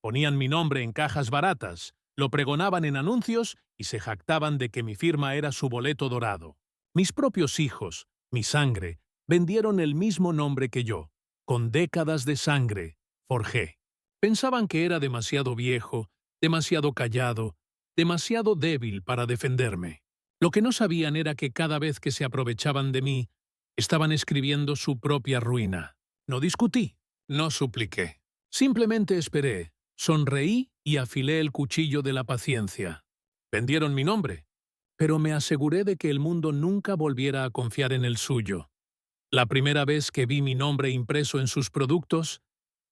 Ponían mi nombre en cajas baratas, lo pregonaban en anuncios y se jactaban de que mi firma era su boleto dorado. Mis propios hijos, mi sangre, vendieron el mismo nombre que yo. Con décadas de sangre, forjé. Pensaban que era demasiado viejo, demasiado callado, demasiado débil para defenderme. Lo que no sabían era que cada vez que se aprovechaban de mí, estaban escribiendo su propia ruina. No discutí, no supliqué. Simplemente esperé, sonreí y afilé el cuchillo de la paciencia. Vendieron mi nombre, pero me aseguré de que el mundo nunca volviera a confiar en el suyo. La primera vez que vi mi nombre impreso en sus productos,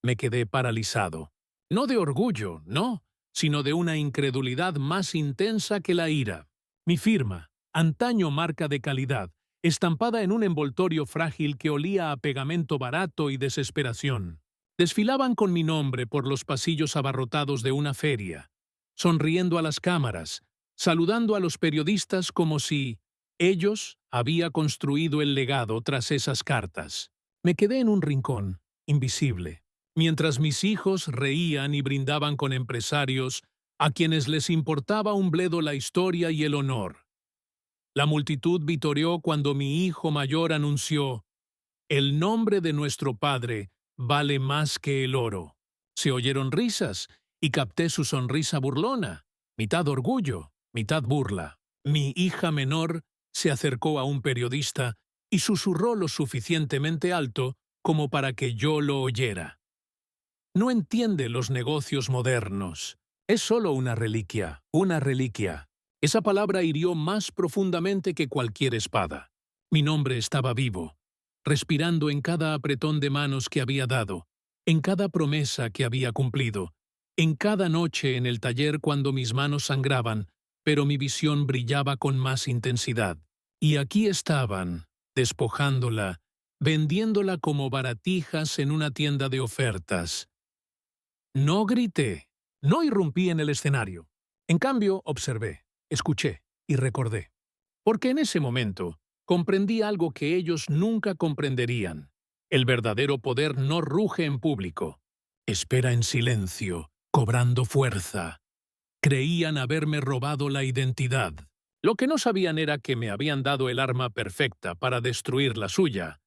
me quedé paralizado. No de orgullo, no, sino de una incredulidad más intensa que la ira. Mi firma, antaño marca de calidad, estampada en un envoltorio frágil que olía a pegamento barato y desesperación. Desfilaban con mi nombre por los pasillos abarrotados de una feria, sonriendo a las cámaras, saludando a los periodistas como si ellos había construido el legado tras esas cartas. Me quedé en un rincón, invisible, mientras mis hijos reían y brindaban con empresarios a quienes les importaba un bledo la historia y el honor. La multitud vitoreó cuando mi hijo mayor anunció: «El nombre de nuestro padre vale más que el oro». Se oyeron risas y capté su sonrisa burlona, mitad orgullo, mitad burla. Mi hija menor se acercó a un periodista y susurró lo suficientemente alto como para que yo lo oyera. «No entiende los negocios modernos. Es solo una reliquia, una reliquia». Esa palabra hirió más profundamente que cualquier espada. Mi nombre estaba vivo, respirando en cada apretón de manos que había dado, en cada promesa que había cumplido, en cada noche en el taller cuando mis manos sangraban, pero mi visión brillaba con más intensidad. Y aquí estaban, despojándola, vendiéndola como baratijas en una tienda de ofertas. No grité, no irrumpí en el escenario. En cambio, observé, escuché y recordé. Porque en ese momento comprendí algo que ellos nunca comprenderían. El verdadero poder no ruge en público. Espera en silencio, cobrando fuerza. Creían haberme robado la identidad. Lo que no sabían era que me habían dado el arma perfecta para destruir la suya.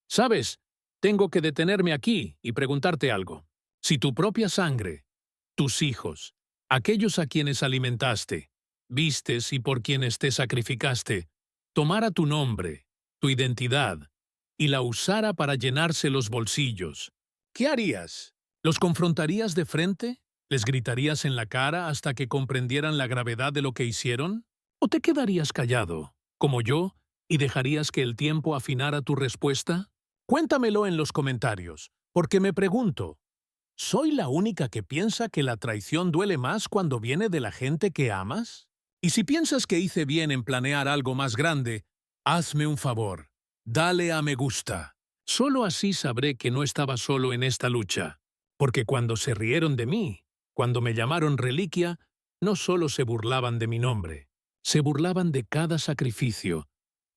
¿Sabes? Tengo que detenerme aquí y preguntarte algo. Si tu propia sangre, tus hijos, aquellos a quienes alimentaste, vistes y por quienes te sacrificaste, tomara tu nombre, tu identidad, y la usara para llenarse los bolsillos, ¿qué harías? ¿Los confrontarías de frente? ¿Les gritarías en la cara hasta que comprendieran la gravedad de lo que hicieron? ¿O te quedarías callado, como yo, y dejarías que el tiempo afinara tu respuesta? Cuéntamelo en los comentarios, porque me pregunto, ¿soy la única que piensa que la traición duele más cuando viene de la gente que amas? Y si piensas que hice bien en planear algo más grande, hazme un favor, dale a me gusta. Solo así sabré que no estaba solo en esta lucha, porque cuando se rieron de mí, cuando me llamaron reliquia, no solo se burlaban de mi nombre, se burlaban de cada sacrificio,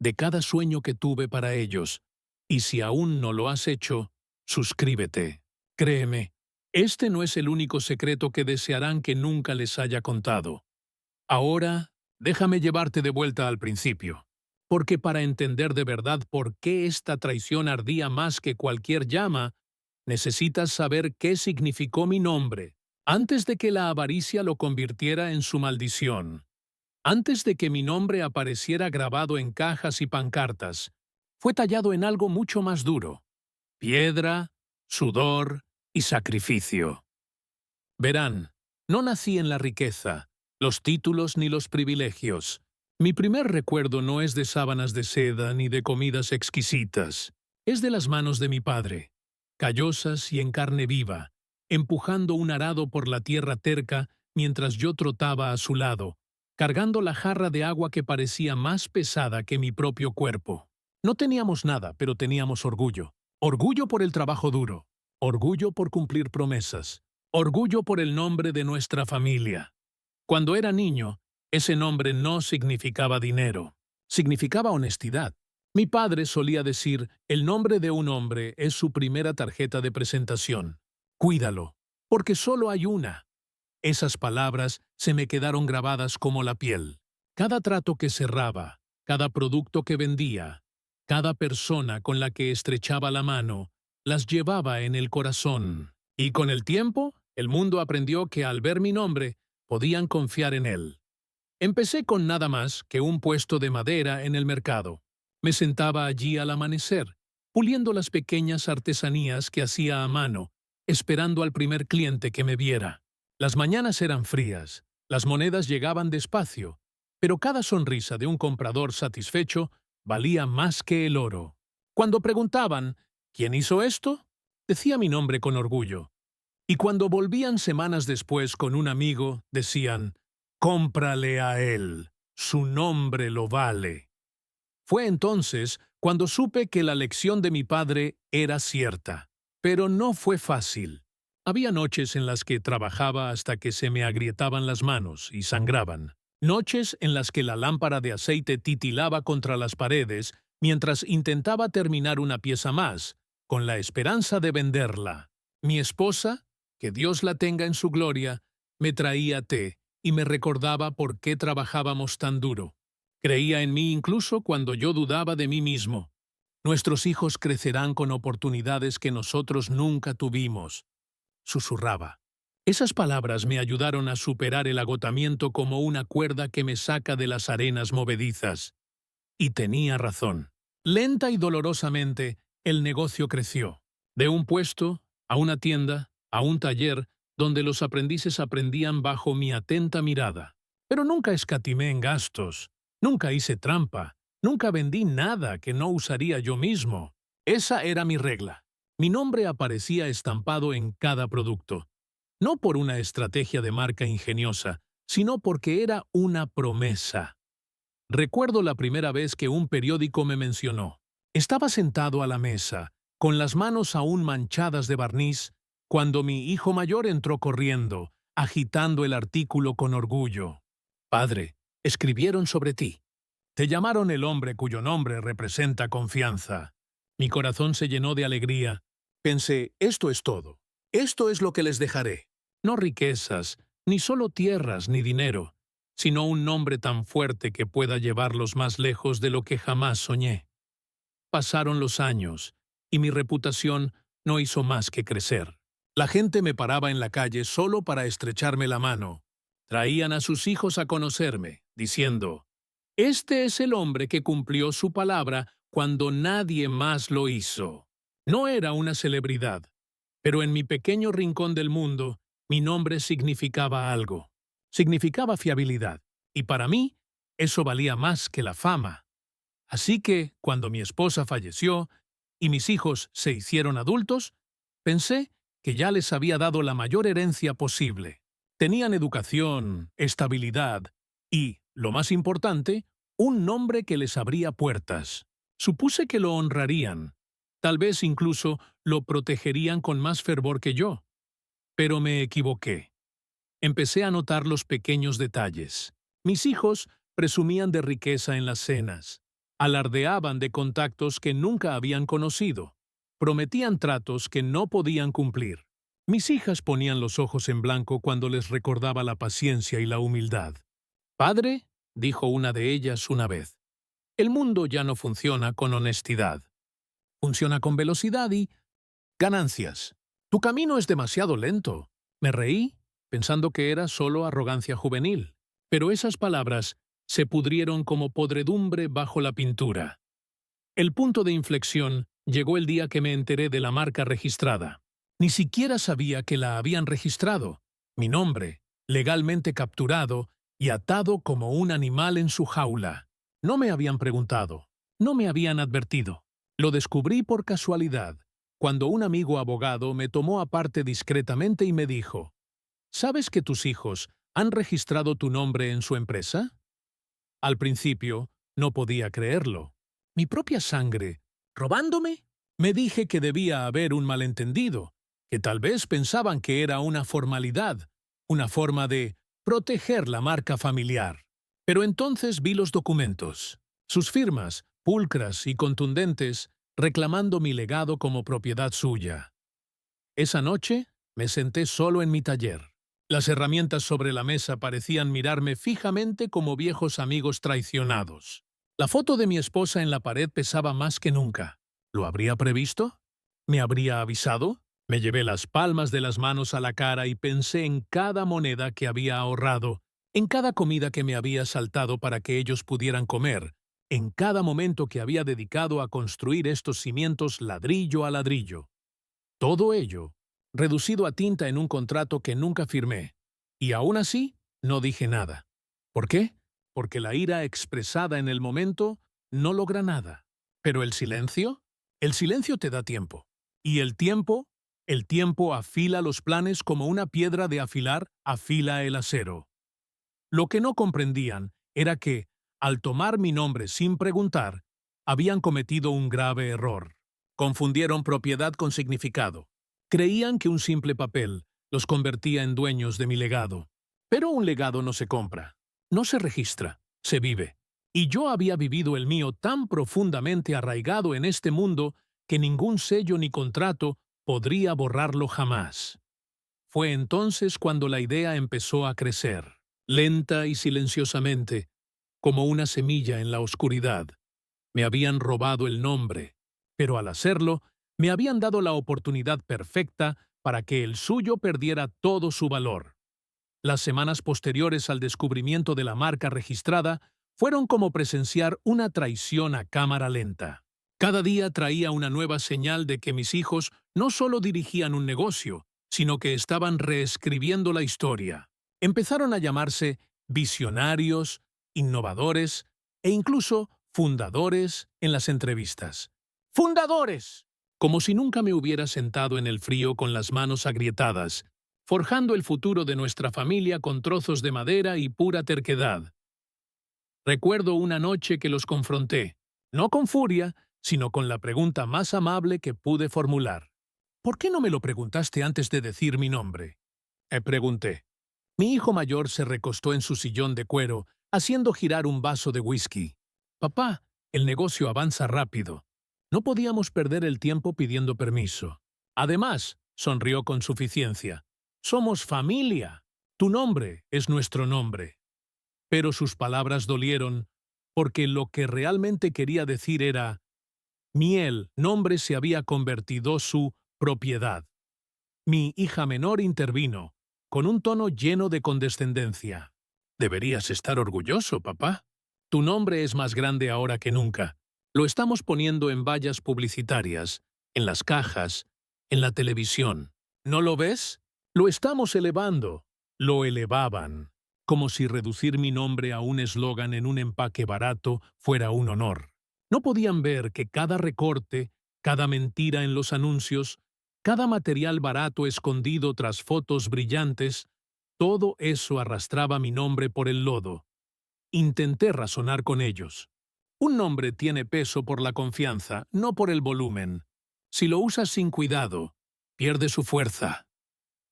de cada sueño que tuve para ellos. Y si aún no lo has hecho, suscríbete. Créeme, este no es el único secreto que desearán que nunca les haya contado. Ahora, déjame llevarte de vuelta al principio, porque para entender de verdad por qué esta traición ardía más que cualquier llama, necesitas saber qué significó mi nombre, antes de que la avaricia lo convirtiera en su maldición. Antes de que mi nombre apareciera grabado en cajas y pancartas, fue tallado en algo mucho más duro: piedra, sudor y sacrificio. Verán, no nací en la riqueza, los títulos ni los privilegios. Mi primer recuerdo no es de sábanas de seda ni de comidas exquisitas. Es de las manos de mi padre, callosas y en carne viva, empujando un arado por la tierra terca mientras yo trotaba a su lado, cargando la jarra de agua que parecía más pesada que mi propio cuerpo. No teníamos nada, pero teníamos orgullo. Orgullo por el trabajo duro, orgullo por cumplir promesas, orgullo por el nombre de nuestra familia. Cuando era niño, ese nombre no significaba dinero, significaba honestidad. Mi padre solía decir: el nombre de un hombre es su primera tarjeta de presentación. Cuídalo. porque solo hay una. Esas palabras se me quedaron grabadas como la piel. Cada trato que cerraba, cada producto que vendía, cada persona con la que estrechaba la mano, las llevaba en el corazón. Y con el tiempo, el mundo aprendió que al ver mi nombre, podían confiar en él. Empecé con nada más que un puesto de madera en el mercado. Me sentaba allí al amanecer, puliendo las pequeñas artesanías que hacía a mano, esperando al primer cliente que me viera. Las mañanas eran frías, las monedas llegaban despacio, pero cada sonrisa de un comprador satisfecho valía más que el oro. Cuando preguntaban, ¿quién hizo esto?, decía mi nombre con orgullo. Y cuando volvían semanas después con un amigo, decían, «Cómprale a él, su nombre lo vale». Fue entonces cuando supe que la lección de mi padre era cierta. Pero no fue fácil. Había noches en las que trabajaba hasta que se me agrietaban las manos y sangraban. Noches en las que la lámpara de aceite titilaba contra las paredes mientras intentaba terminar una pieza más, con la esperanza de venderla. Mi esposa, que Dios la tenga en su gloria, me traía té y me recordaba por qué trabajábamos tan duro. Creía en mí incluso cuando yo dudaba de mí mismo. Nuestros hijos crecerán con oportunidades que nosotros nunca tuvimos, susurraba. Esas palabras me ayudaron a superar el agotamiento como una cuerda que me saca de las arenas movedizas. Y tenía razón. Lenta y dolorosamente, el negocio creció. De un puesto, a una tienda, a un taller, donde los aprendices aprendían bajo mi atenta mirada. Pero nunca escatimé en gastos, nunca hice trampa, nunca vendí nada que no usaría yo mismo. Esa era mi regla. Mi nombre aparecía estampado en cada producto, no por una estrategia de marca ingeniosa, sino porque era una promesa. Recuerdo la primera vez que un periódico me mencionó. Estaba sentado a la mesa, con las manos aún manchadas de barniz, cuando mi hijo mayor entró corriendo, agitando el artículo con orgullo. «Padre, escribieron sobre ti. Te llamaron el hombre cuyo nombre representa confianza». Mi corazón se llenó de alegría. Pensé, esto es todo. Esto es lo que les dejaré. No riquezas, ni solo tierras ni dinero, sino un nombre tan fuerte que pueda llevarlos más lejos de lo que jamás soñé. Pasaron los años, y mi reputación no hizo más que crecer. La gente me paraba en la calle solo para estrecharme la mano. Traían a sus hijos a conocerme, diciendo, «Este es el hombre que cumplió su palabra cuando nadie más lo hizo». No era una celebridad, pero en mi pequeño rincón del mundo, mi nombre significaba algo. Significaba fiabilidad, y para mí, eso valía más que la fama. Así que, cuando mi esposa falleció y mis hijos se hicieron adultos, pensé que ya les había dado la mayor herencia posible. Tenían educación, estabilidad y, lo más importante, un nombre que les abría puertas. Supuse que lo honrarían. Tal vez incluso lo protegerían con más fervor que yo. Pero me equivoqué. Empecé a notar los pequeños detalles. Mis hijos presumían de riqueza en las cenas. Alardeaban de contactos que nunca habían conocido. Prometían tratos que no podían cumplir. Mis hijas ponían los ojos en blanco cuando les recordaba la paciencia y la humildad. «Padre», dijo una de ellas una vez, «el mundo ya no funciona con honestidad. Funciona con velocidad y ganancias. Tu camino es demasiado lento». Me reí, pensando que era solo arrogancia juvenil. Pero esas palabras se pudrieron como podredumbre bajo la pintura. El punto de inflexión llegó el día que me enteré de la marca registrada. Ni siquiera sabía que la habían registrado. Mi nombre, legalmente capturado y atado como un animal en su jaula. No me habían preguntado, no me habían advertido. Lo descubrí por casualidad, cuando un amigo abogado me tomó aparte discretamente y me dijo, «¿Sabes que tus hijos han registrado tu nombre en su empresa?» Al principio, no podía creerlo. ¿Mi propia sangre? ¿Robándome? Me dije que debía haber un malentendido, que tal vez pensaban que era una formalidad, una forma de proteger la marca familiar. Pero entonces vi los documentos, sus firmas, pulcras y contundentes, reclamando mi legado como propiedad suya. Esa noche, Me senté solo en mi taller. Las herramientas sobre la mesa parecían mirarme fijamente como viejos amigos traicionados. La foto de mi esposa en la pared pesaba más que nunca. ¿Lo habría previsto? ¿Me habría avisado? Me llevé las palmas de las manos a la cara y pensé en cada moneda que había ahorrado, en cada comida que me había saltado para que ellos pudieran comer, en cada momento que había dedicado a construir estos cimientos ladrillo a ladrillo. Todo ello, reducido a tinta en un contrato que nunca firmé. Y aún así, no dije nada. ¿Por qué? Porque la ira expresada en el momento no logra nada. Pero el silencio te da tiempo. Y el tiempo afila los planes como una piedra de afilar afila el acero. Lo que no comprendían era que, al tomar mi nombre sin preguntar, habían cometido un grave error. Confundieron propiedad con significado. Creían que un simple papel los convertía en dueños de mi legado. Pero un legado no se compra, no se registra, se vive. Y yo había vivido el mío tan profundamente arraigado en este mundo que ningún sello ni contrato podría borrarlo jamás. Fue entonces cuando la idea empezó a crecer, lenta y silenciosamente, como una semilla en la oscuridad. Me habían robado el nombre, pero al hacerlo, me habían dado la oportunidad perfecta para que el suyo perdiera todo su valor. Las semanas posteriores al descubrimiento de la marca registrada fueron como presenciar una traición a cámara lenta. Cada día traía una nueva señal de que mis hijos no solo dirigían un negocio, sino que estaban reescribiendo la historia. Empezaron a llamarse visionarios, innovadores e incluso fundadores en las entrevistas. ¡Fundadores! Como si nunca me hubiera sentado en el frío con las manos agrietadas, forjando el futuro de nuestra familia con trozos de madera y pura terquedad. Recuerdo una noche que los confronté, no con furia, sino con la pregunta más amable que pude formular. ¿Por qué no me lo preguntaste antes de decir mi nombre? Pregunté. Mi hijo mayor se recostó en su sillón de cuero, haciendo girar un vaso de whisky. Papá, el negocio avanza rápido. No podíamos perder el tiempo pidiendo permiso. Además, sonrió con suficiencia. Somos familia. Tu nombre es nuestro nombre. Pero sus palabras dolieron, porque lo que realmente quería decir era: Miel, nombre se había convertido su propiedad. Mi hija menor intervino, con un tono lleno de condescendencia. Deberías estar orgulloso, papá. Tu nombre es más grande ahora que nunca. Lo estamos poniendo en vallas publicitarias, en las cajas, en la televisión. ¿No lo ves? Lo estamos elevando. Lo elevaban, como si reducir mi nombre a un eslogan en un empaque barato fuera un honor. No podían ver que cada recorte, cada mentira en los anuncios, cada material barato escondido tras fotos brillantes, todo eso arrastraba mi nombre por el lodo. Intenté razonar con ellos. Un nombre tiene peso por la confianza, no por el volumen. Si lo usas sin cuidado, pierde su fuerza.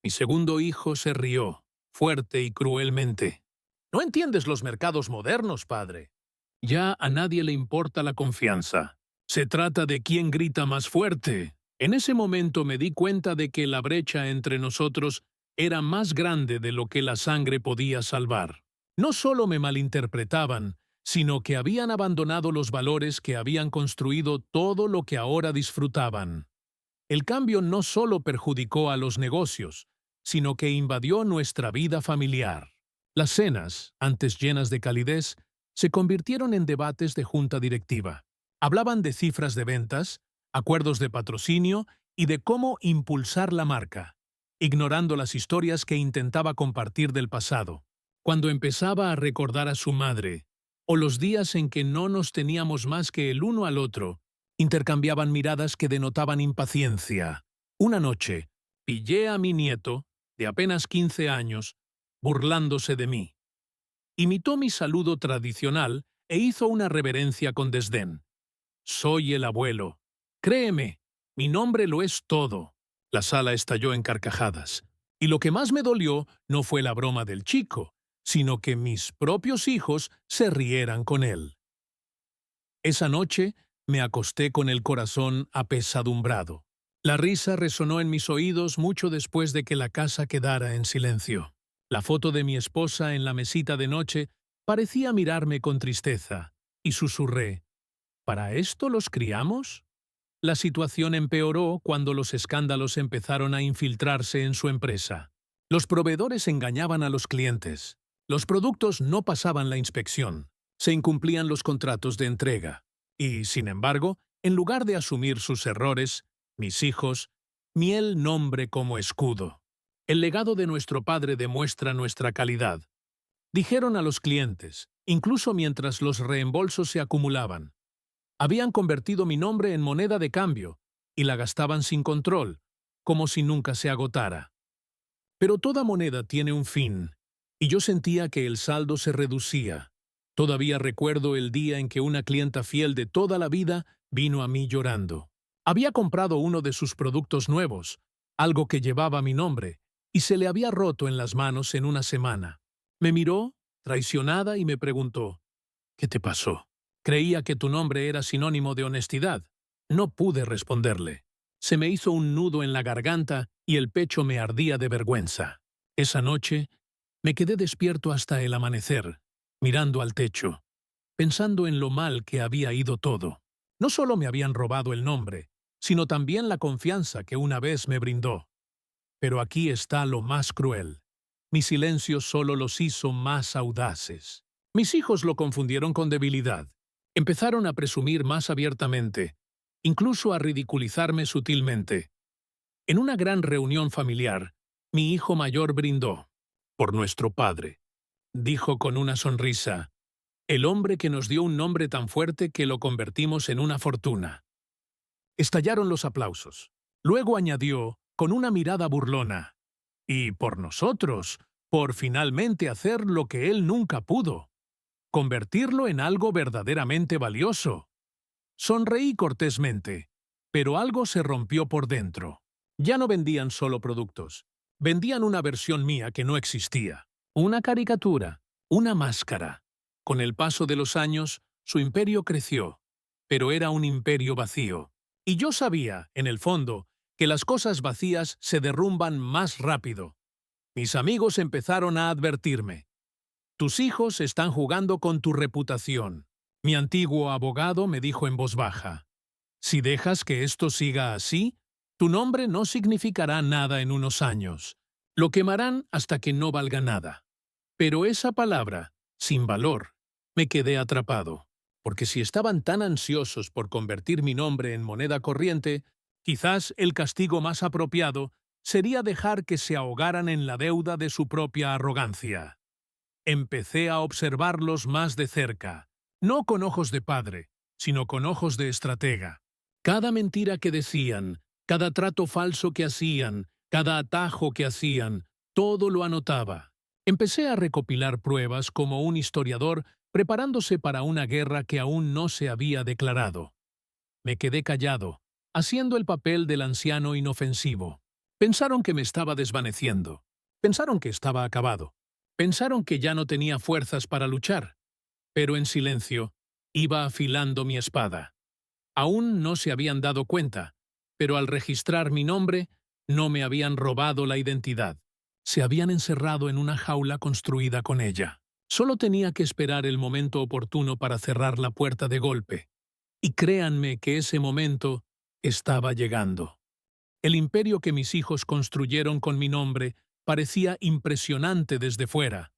Mi segundo hijo se rió, fuerte y cruelmente. No entiendes los mercados modernos, padre. Ya a nadie le importa la confianza. Se trata de quién grita más fuerte. En ese momento me di cuenta de que la brecha entre nosotros era más grande de lo que la sangre podía salvar. No solo me malinterpretaban, sino que habían abandonado los valores que habían construido todo lo que ahora disfrutaban. El cambio no solo perjudicó a los negocios, sino que invadió nuestra vida familiar. Las cenas, antes llenas de calidez, se convirtieron en debates de junta directiva. Hablaban de cifras de ventas, acuerdos de patrocinio y de cómo impulsar la marca, ignorando las historias que intentaba compartir del pasado. Cuando empezaba a recordar a su madre, o los días en que no nos teníamos más que el uno al otro, intercambiaban miradas que denotaban impaciencia. Una noche, pillé a mi nieto, de apenas 15 años, burlándose de mí. Imitó mi saludo tradicional e hizo una reverencia con desdén. Soy el abuelo. Créeme, mi nombre lo es todo. La sala estalló en carcajadas. Y lo que más me dolió no fue la broma del chico, sino que mis propios hijos se rieran con él. Esa noche me acosté con el corazón apesadumbrado. La risa resonó en mis oídos mucho después de que la casa quedara en silencio. La foto de mi esposa en la mesita de noche parecía mirarme con tristeza, y susurré, ¿para esto los criamos? La situación empeoró cuando los escándalos empezaron a infiltrarse en su empresa. Los proveedores engañaban a los clientes. Los productos no pasaban la inspección. Se incumplían los contratos de entrega. Y, sin embargo, en lugar de asumir sus errores, mis hijos, miel nombre como escudo. El legado de nuestro padre demuestra nuestra calidad. Dijeron a los clientes, incluso mientras los reembolsos se acumulaban. Habían convertido mi nombre en moneda de cambio y la gastaban sin control, como si nunca se agotara. Pero toda moneda tiene un fin, y yo sentía que el saldo se reducía. Todavía recuerdo el día en que una clienta fiel de toda la vida vino a mí llorando. Había comprado uno de sus productos nuevos, algo que llevaba mi nombre, y se le había roto en las manos en una semana. Me miró, traicionada, y me preguntó, ¿qué te pasó? Creía que tu nombre era sinónimo de honestidad. No pude responderle. Se me hizo un nudo en la garganta y el pecho me ardía de vergüenza. Esa noche me quedé despierto hasta el amanecer, mirando al techo, pensando en lo mal que había ido todo. No solo me habían robado el nombre, sino también la confianza que una vez me brindó. Pero aquí está lo más cruel. Mi silencio solo los hizo más audaces. Mis hijos lo confundieron con debilidad. Empezaron a presumir más abiertamente, incluso a ridiculizarme sutilmente. En una gran reunión familiar, mi hijo mayor brindó. Por nuestro padre, dijo con una sonrisa, el hombre que nos dio un nombre tan fuerte que lo convertimos en una fortuna. Estallaron los aplausos. Luego añadió, con una mirada burlona, y por nosotros, por finalmente hacer lo que él nunca pudo, convertirlo en algo verdaderamente valioso. Sonreí cortésmente, pero algo se rompió por dentro. Ya no vendían solo productos, vendían una versión mía que no existía. Una caricatura, una máscara. Con el paso de los años, su imperio creció, pero era un imperio vacío. Y yo sabía, en el fondo, que las cosas vacías se derrumban más rápido. Mis amigos empezaron a advertirme. Tus hijos están jugando con tu reputación. Mi antiguo abogado me dijo en voz baja, si dejas que esto siga así, tu nombre no significará nada en unos años. Lo quemarán hasta que no valga nada. Pero esa palabra, sin valor, me quedé atrapado, porque si estaban tan ansiosos por convertir mi nombre en moneda corriente, quizás el castigo más apropiado sería dejar que se ahogaran en la deuda de su propia arrogancia. Empecé a observarlos más de cerca, no con ojos de padre, sino con ojos de estratega. Cada mentira que decían, cada trato falso que hacían, cada atajo que hacían, todo lo anotaba. Empecé a recopilar pruebas como un historiador preparándose para una guerra que aún no se había declarado. Me quedé callado, haciendo el papel del anciano inofensivo. Pensaron que me estaba desvaneciendo. Pensaron que estaba acabado. Pensaron que ya no tenía fuerzas para luchar. Pero en silencio, iba afilando mi espada. Aún no se habían dado cuenta, pero al registrar mi nombre, no me habían robado la identidad. Se habían encerrado en una jaula construida con ella. Solo tenía que esperar el momento oportuno para cerrar la puerta de golpe. Y créanme que ese momento estaba llegando. El imperio que mis hijos construyeron con mi nombre parecía impresionante desde fuera.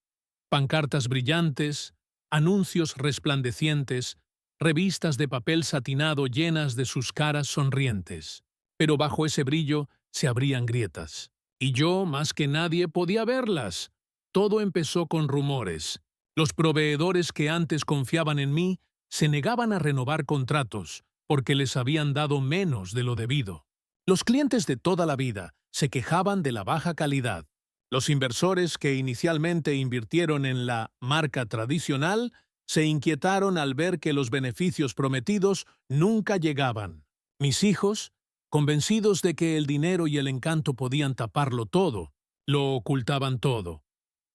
Pancartas brillantes, anuncios resplandecientes, revistas de papel satinado llenas de sus caras sonrientes. Pero bajo ese brillo se abrían grietas. Y yo, más que nadie, podía verlas. Todo empezó con rumores. Los proveedores que antes confiaban en mí se negaban a renovar contratos porque les habían dado menos de lo debido. Los clientes de toda la vida se quejaban de la baja calidad. Los inversores que inicialmente invirtieron en la marca tradicional se inquietaron al ver que los beneficios prometidos nunca llegaban. Mis hijos, convencidos de que el dinero y el encanto podían taparlo todo, lo ocultaban todo.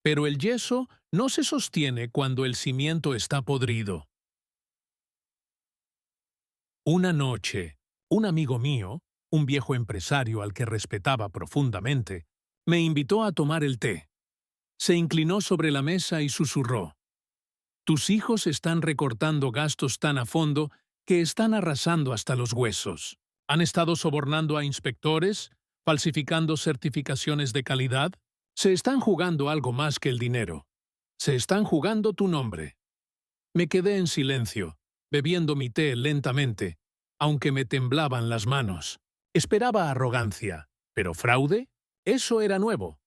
Pero el yeso no se sostiene cuando el cimiento está podrido. Una noche, un amigo mío, un viejo empresario al que respetaba profundamente, me invitó a tomar el té. Se inclinó sobre la mesa y susurró: «Tus hijos están recortando gastos tan a fondo que están arrasando hasta los huesos. Han estado sobornando a inspectores, falsificando certificaciones de calidad. Se están jugando algo más que el dinero. Se están jugando tu nombre». Me quedé en silencio, bebiendo mi té lentamente, aunque me temblaban las manos. Esperaba arrogancia, pero fraude, eso era nuevo.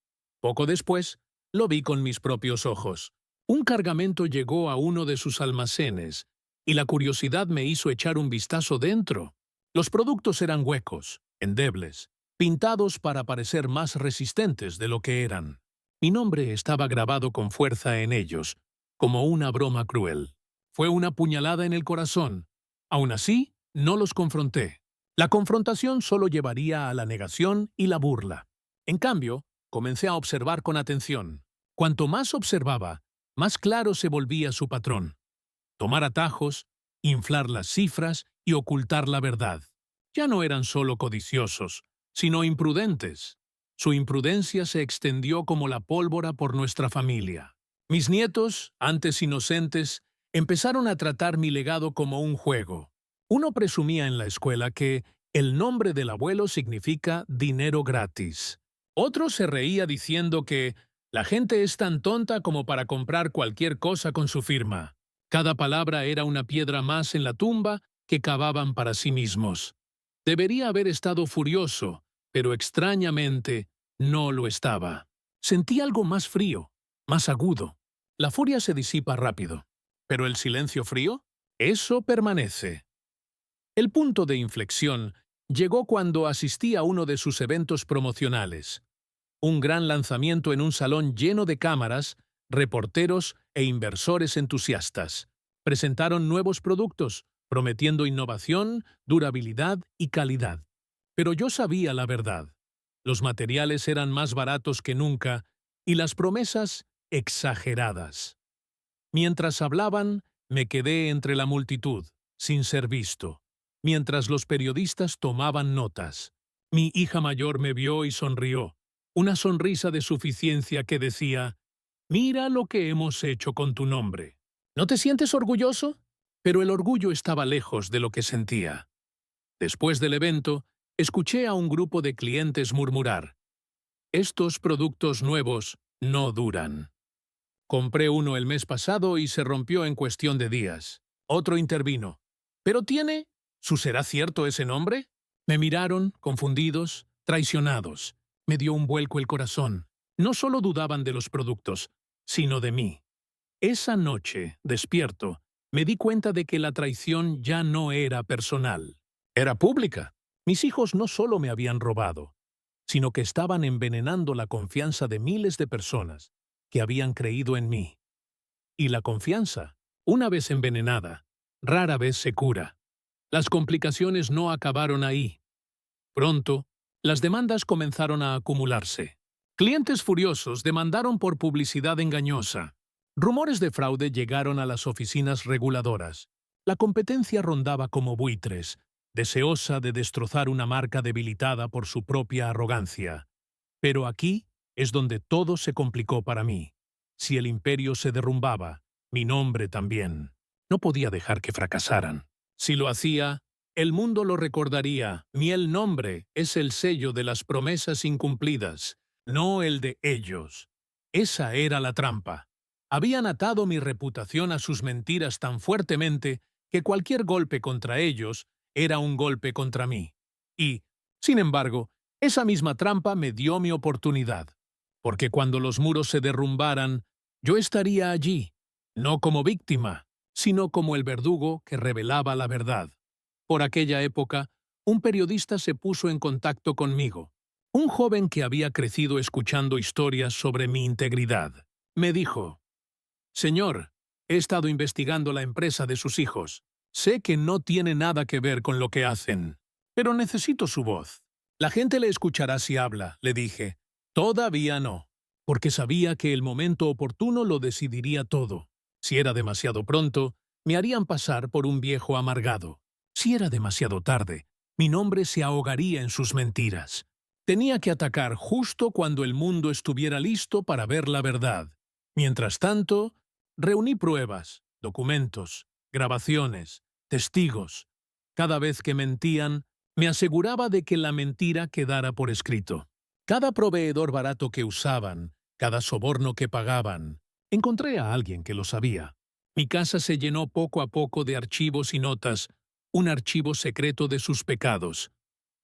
Poco después, lo vi con mis propios ojos. Un cargamento llegó a uno de sus almacenes, y la curiosidad me hizo echar un vistazo dentro. Los productos eran huecos, endebles, pintados para parecer más resistentes de lo que eran. Mi nombre estaba grabado con fuerza en ellos, como una broma cruel. Fue una puñalada en el corazón. Aún así, no los confronté. La confrontación solo llevaría a la negación y la burla. En cambio, comencé a observar con atención. Cuanto más observaba, más claro se volvía su patrón: tomar atajos, inflar las cifras y ocultar la verdad. Ya no eran solo codiciosos, sino imprudentes. Su imprudencia se extendió como la pólvora por nuestra familia. Mis nietos, antes inocentes, empezaron a tratar mi legado como un juego. Uno presumía en la escuela que el nombre del abuelo significa dinero gratis. Otro se reía diciendo que la gente es tan tonta como para comprar cualquier cosa con su firma. Cada palabra era una piedra más en la tumba que cavaban para sí mismos. Debería haber estado furioso, pero extrañamente no lo estaba. Sentí algo más frío, más agudo. La furia se disipa rápido, pero el silencio frío, eso permanece. El punto de inflexión llegó cuando asistí a uno de sus eventos promocionales. Un gran lanzamiento en un salón lleno de cámaras, reporteros e inversores entusiastas. Presentaron nuevos productos, prometiendo innovación, durabilidad y calidad. Pero yo sabía la verdad. Los materiales eran más baratos que nunca y las promesas exageradas. Mientras hablaban, me quedé entre la multitud, sin ser visto. Mientras los periodistas tomaban notas, mi hija mayor me vio y sonrió. Una sonrisa de suficiencia que decía: «Mira lo que hemos hecho con tu nombre. ¿No te sientes orgulloso?». Pero el orgullo estaba lejos de lo que sentía. Después del evento, escuché a un grupo de clientes murmurar: «Estos productos nuevos no duran». Compré uno el mes pasado y se rompió en cuestión de días. Otro intervino: «¿Pero tiene? ¿Será cierto ese nombre?». Me miraron, confundidos, traicionados. Me dio un vuelco el corazón. No solo dudaban de los productos, sino de mí. Esa noche, despierto, me di cuenta de que la traición ya no era personal. Era pública. Mis hijos no solo me habían robado, sino que estaban envenenando la confianza de miles de personas que habían creído en mí. Y la confianza, una vez envenenada, rara vez se cura. Las complicaciones no acabaron ahí. Pronto, las demandas comenzaron a acumularse. Clientes furiosos demandaron por publicidad engañosa. Rumores de fraude llegaron a las oficinas reguladoras. La competencia rondaba como buitres, deseosa de destrozar una marca debilitada por su propia arrogancia. Pero aquí es donde todo se complicó para mí. Si el imperio se derrumbaba, mi nombre también. No podía dejar que fracasaran. Si lo hacía, el mundo lo recordaría. El nombre es el sello de las promesas incumplidas, no el de ellos. Esa era la trampa. Habían atado mi reputación a sus mentiras tan fuertemente que cualquier golpe contra ellos era un golpe contra mí. Y, sin embargo, esa misma trampa me dio mi oportunidad. Porque cuando los muros se derrumbaran, yo estaría allí, no como víctima, sino como el verdugo que revelaba la verdad. Por aquella época, un periodista se puso en contacto conmigo. Un joven que había crecido escuchando historias sobre mi integridad. Me dijo: «Señor, he estado investigando la empresa de sus hijos. Sé que no tiene nada que ver con lo que hacen, pero necesito su voz». «La gente le escuchará si habla», le dije. «Todavía no», porque sabía que el momento oportuno lo decidiría todo. Si era demasiado pronto, me harían pasar por un viejo amargado. Si era demasiado tarde, Mi nombre se ahogaría en sus mentiras. Tenía que atacar justo cuando el mundo estuviera listo para ver la verdad. Mientras tanto, reuní pruebas, documentos, grabaciones, testigos. Cada vez que mentían, me aseguraba de que la mentira quedara por escrito. Cada proveedor barato que usaban, cada soborno que pagaban, encontré a alguien que lo sabía. Mi casa se llenó poco a poco de archivos y notas, un archivo secreto de sus pecados.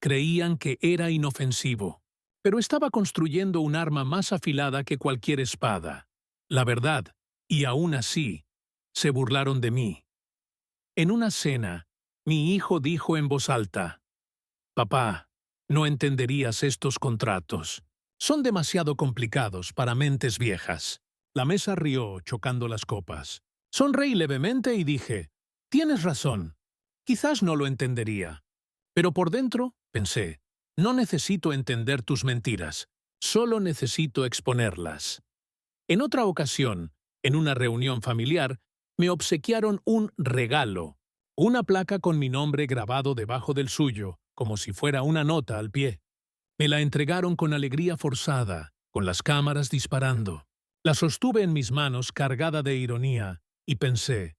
Creían que era inofensivo, pero estaba construyendo un arma más afilada que cualquier espada. La verdad, y aún así, se burlaron de mí. En una cena, mi hijo dijo en voz alta: «Papá, no entenderías estos contratos. Son demasiado complicados para mentes viejas». La mesa rió, chocando las copas. Sonreí levemente y dije: «Tienes razón. Quizás no lo entendería. Pero por dentro, pensé, no necesito entender tus mentiras, solo necesito exponerlas». En otra ocasión, en una reunión familiar, me obsequiaron un regalo, una placa con mi nombre grabado debajo del suyo, como si fuera una nota al pie. Me la entregaron con alegría forzada, con las cámaras disparando. La sostuve en mis manos cargada de ironía y pensé,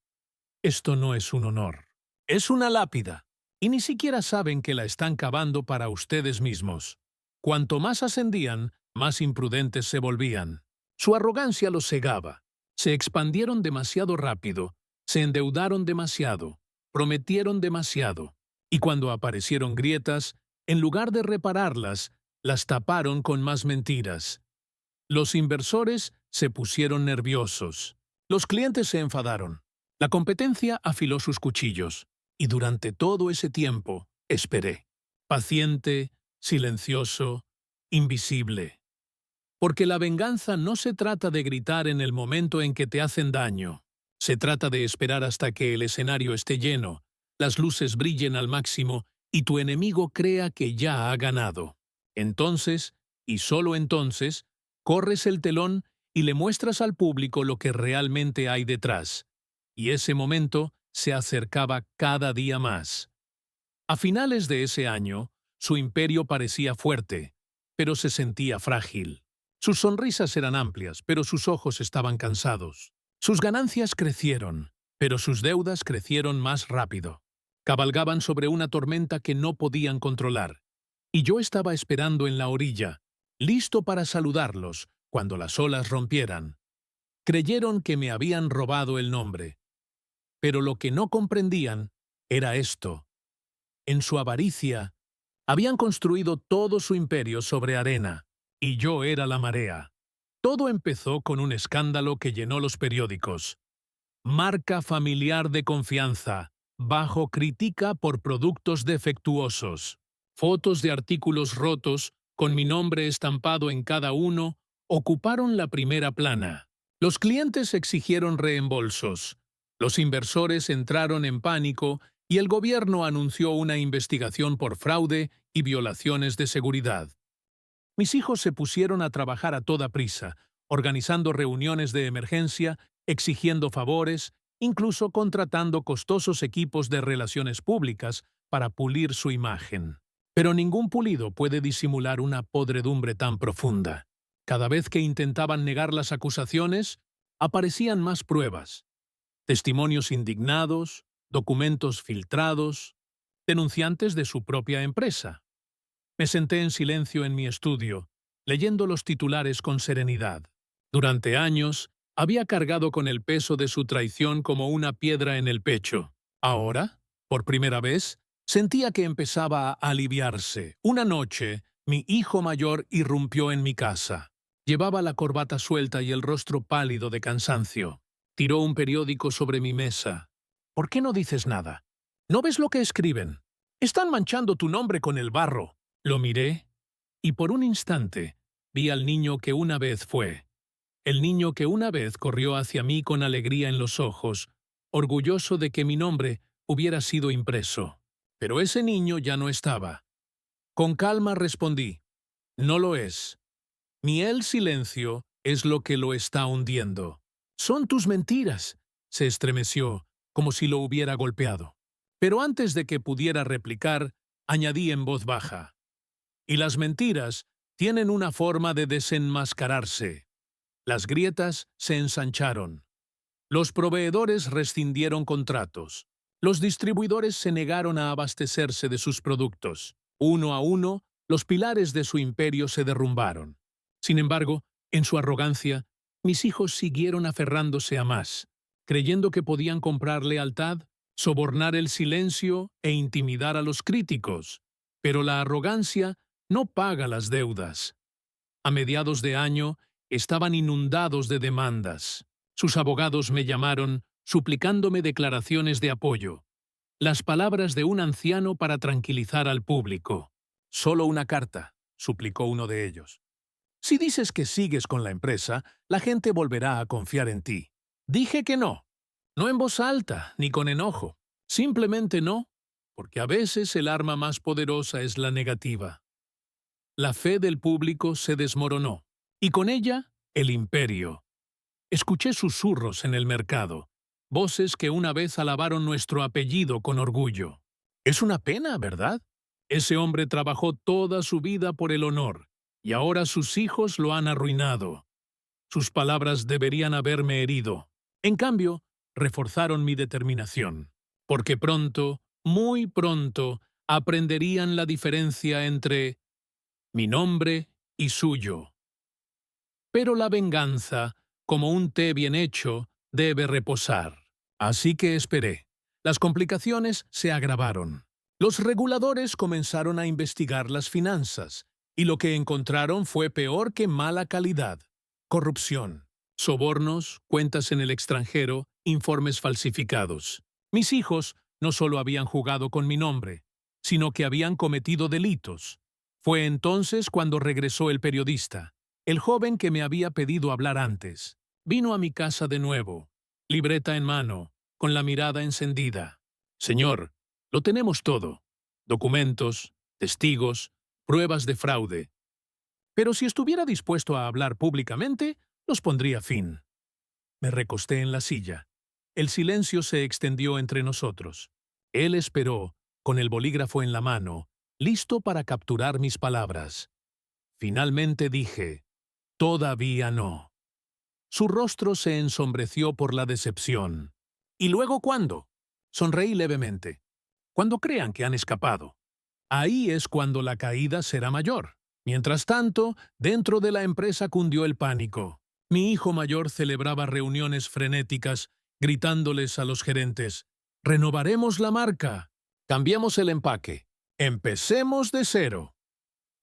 esto no es un honor, es una lápida. Y ni siquiera saben que la están cavando para ustedes mismos. Cuanto más ascendían, más imprudentes se volvían. Su arrogancia los cegaba. Se expandieron demasiado rápido, se endeudaron demasiado, prometieron demasiado. Y cuando aparecieron grietas, en lugar de repararlas, las taparon con más mentiras. Los inversores se pusieron nerviosos. Los clientes se enfadaron. La competencia afiló sus cuchillos. Y durante todo ese tiempo esperé. Paciente, silencioso, invisible. Porque la venganza no se trata de gritar en el momento en que te hacen daño. Se trata de esperar hasta que el escenario esté lleno, las luces brillen al máximo y tu enemigo crea que ya ha ganado. Entonces, y solo entonces, corres el telón y le muestras al público lo que realmente hay detrás. Y ese momento se acercaba cada día más. A finales de ese año, su imperio parecía fuerte, pero se sentía frágil. Sus sonrisas eran amplias, pero sus ojos estaban cansados. Sus ganancias crecieron, pero sus deudas crecieron más rápido. Cabalgaban sobre una tormenta que no podían controlar. Y yo estaba esperando en la orilla, listo para saludarlos cuando las olas rompieran. Creyeron que me habían robado el nombre. Pero lo que no comprendían era esto. En su avaricia, habían construido todo su imperio sobre arena, y yo era la marea. Todo empezó con un escándalo que llenó los periódicos. Marca familiar de confianza, bajo crítica por productos defectuosos. Fotos de artículos rotos, con mi nombre estampado en cada uno, ocuparon la primera plana. Los clientes exigieron reembolsos. Los inversores entraron en pánico y el gobierno anunció una investigación por fraude y violaciones de seguridad. Mis hijos se pusieron a trabajar a toda prisa, organizando reuniones de emergencia, exigiendo favores, incluso contratando costosos equipos de relaciones públicas para pulir su imagen. Pero ningún pulido puede disimular una podredumbre tan profunda. Cada vez que intentaban negar las acusaciones, aparecían más pruebas. Testimonios indignados, documentos filtrados, denunciantes de su propia empresa. Me senté en silencio en mi estudio, leyendo los titulares con serenidad. Durante años, había cargado con el peso de su traición como una piedra en el pecho. Ahora, por primera vez, sentía que empezaba a aliviarse. Una noche, mi hijo mayor irrumpió en mi casa. Llevaba la corbata suelta y el rostro pálido de cansancio. Tiró un periódico sobre mi mesa. «¿Por qué no dices nada? ¿No ves lo que escriben? Están manchando tu nombre con el barro». Lo miré, y por un instante vi al niño que una vez fue. El niño que una vez corrió hacia mí con alegría en los ojos, orgulloso de que mi nombre hubiera sido impreso. Pero ese niño ya no estaba. Con calma respondí: «No lo es. El silencio es lo que lo está hundiendo». «Son tus mentiras», se estremeció, como si lo hubiera golpeado. Pero antes de que pudiera replicar, añadí en voz baja. Y las mentiras tienen una forma de desenmascararse. Las grietas se ensancharon. Los proveedores rescindieron contratos. Los distribuidores se negaron a abastecerse de sus productos. Uno a uno, los pilares de su imperio se derrumbaron. Sin embargo, en su arrogancia, mis hijos siguieron aferrándose a más, creyendo que podían comprar lealtad, sobornar el silencio e intimidar a los críticos. Pero la arrogancia no paga las deudas. A mediados de año, estaban inundados de demandas. Sus abogados me llamaron, suplicándome declaraciones de apoyo. Las palabras de un anciano para tranquilizar al público. Solo una carta, suplicó uno de ellos. Si dices que sigues con la empresa, la gente volverá a confiar en ti. Dije que no. No en voz alta, ni con enojo. Simplemente no, porque a veces el arma más poderosa es la negativa. La fe del público se desmoronó, y con ella, el imperio. Escuché susurros en el mercado, voces que una vez alabaron nuestro apellido con orgullo. Es una pena, ¿verdad? Ese hombre trabajó toda su vida por el honor, y ahora sus hijos lo han arruinado. Sus palabras deberían haberme herido. En cambio, reforzaron mi determinación, porque pronto, muy pronto, aprenderían la diferencia entre mi nombre y suyo. Pero la venganza, como un té bien hecho, debe reposar. Así que esperé. Las complicaciones se agravaron. Los reguladores comenzaron a investigar las finanzas, y lo que encontraron fue peor que mala calidad. Corrupción, sobornos, cuentas en el extranjero, informes falsificados. Mis hijos no solo habían jugado con mi nombre, sino que habían cometido delitos. Fue entonces cuando regresó el periodista, el joven que me había pedido hablar antes. Vino a mi casa de nuevo, libreta en mano, con la mirada encendida. Señor, lo tenemos todo. Documentos, testigos, pruebas de fraude. Pero si estuviera dispuesto a hablar públicamente, los pondría fin. Me recosté en la silla. El silencio se extendió entre nosotros. Él esperó, con el bolígrafo en la mano, listo para capturar mis palabras. Finalmente dije, todavía no. Su rostro se ensombreció por la decepción. ¿Y luego cuándo? Sonreí levemente. Cuando crean que han escapado. Ahí es cuando la caída será mayor. Mientras tanto, dentro de la empresa cundió el pánico. Mi hijo mayor celebraba reuniones frenéticas, gritándoles a los gerentes, «Renovaremos la marca, cambiamos el empaque, empecemos de cero».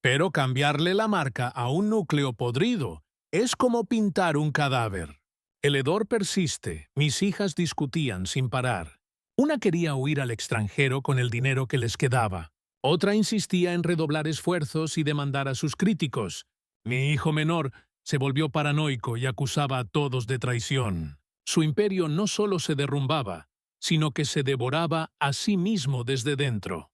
Pero cambiarle la marca a un núcleo podrido es como pintar un cadáver. El hedor persiste, mis hijas discutían sin parar. Una quería huir al extranjero con el dinero que les quedaba. Otra insistía en redoblar esfuerzos y demandar a sus críticos. Mi hijo menor se volvió paranoico y acusaba a todos de traición. Su imperio no solo se derrumbaba, sino que se devoraba a sí mismo desde dentro.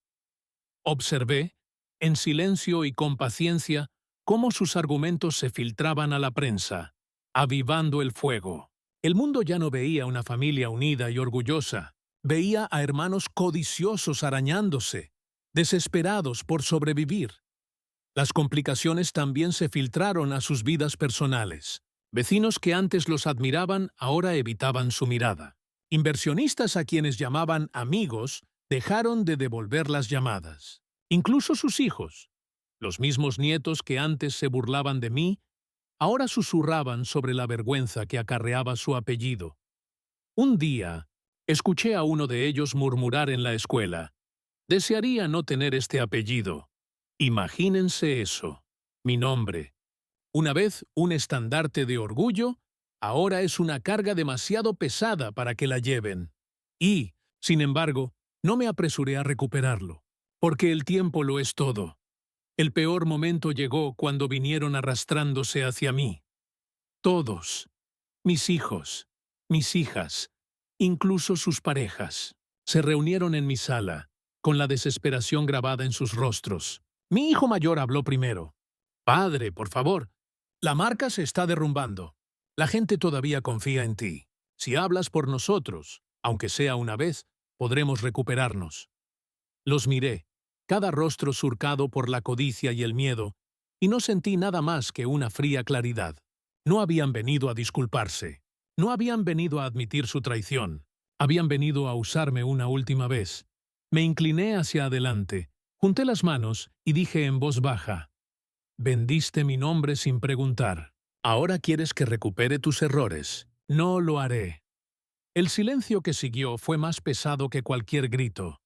Observé, en silencio y con paciencia, cómo sus argumentos se filtraban a la prensa, avivando el fuego. El mundo ya no veía una familia unida y orgullosa. Veía a hermanos codiciosos arañándose, desesperados por sobrevivir. Las complicaciones también se filtraron a sus vidas personales. Vecinos que antes los admiraban ahora evitaban su mirada. Inversionistas a quienes llamaban amigos dejaron de devolver las llamadas. Incluso sus hijos, los mismos nietos que antes se burlaban de mí, ahora susurraban sobre la vergüenza que acarreaba su apellido. Un día, escuché a uno de ellos murmurar en la escuela, «Desearía no tener este apellido». Imagínense eso. Mi nombre. Una vez un estandarte de orgullo, ahora es una carga demasiado pesada para que la lleven. Y, sin embargo, no me apresuré a recuperarlo, porque el tiempo lo es todo. El peor momento llegó cuando vinieron arrastrándose hacia mí. Todos. Mis hijos, mis hijas, incluso sus parejas, se reunieron en mi sala, con la desesperación grabada en sus rostros. Mi hijo mayor habló primero. «Padre, por favor, la marca se está derrumbando. La gente todavía confía en ti. Si hablas por nosotros, aunque sea una vez, podremos recuperarnos». Los miré, cada rostro surcado por la codicia y el miedo, y no sentí nada más que una fría claridad. No habían venido a disculparse. No habían venido a admitir su traición. Habían venido a usarme una última vez. Me incliné hacia adelante, junté las manos y dije en voz baja: «Vendiste mi nombre sin preguntar. Ahora quieres que recupere tus errores. No lo haré». El silencio que siguió fue más pesado que cualquier grito.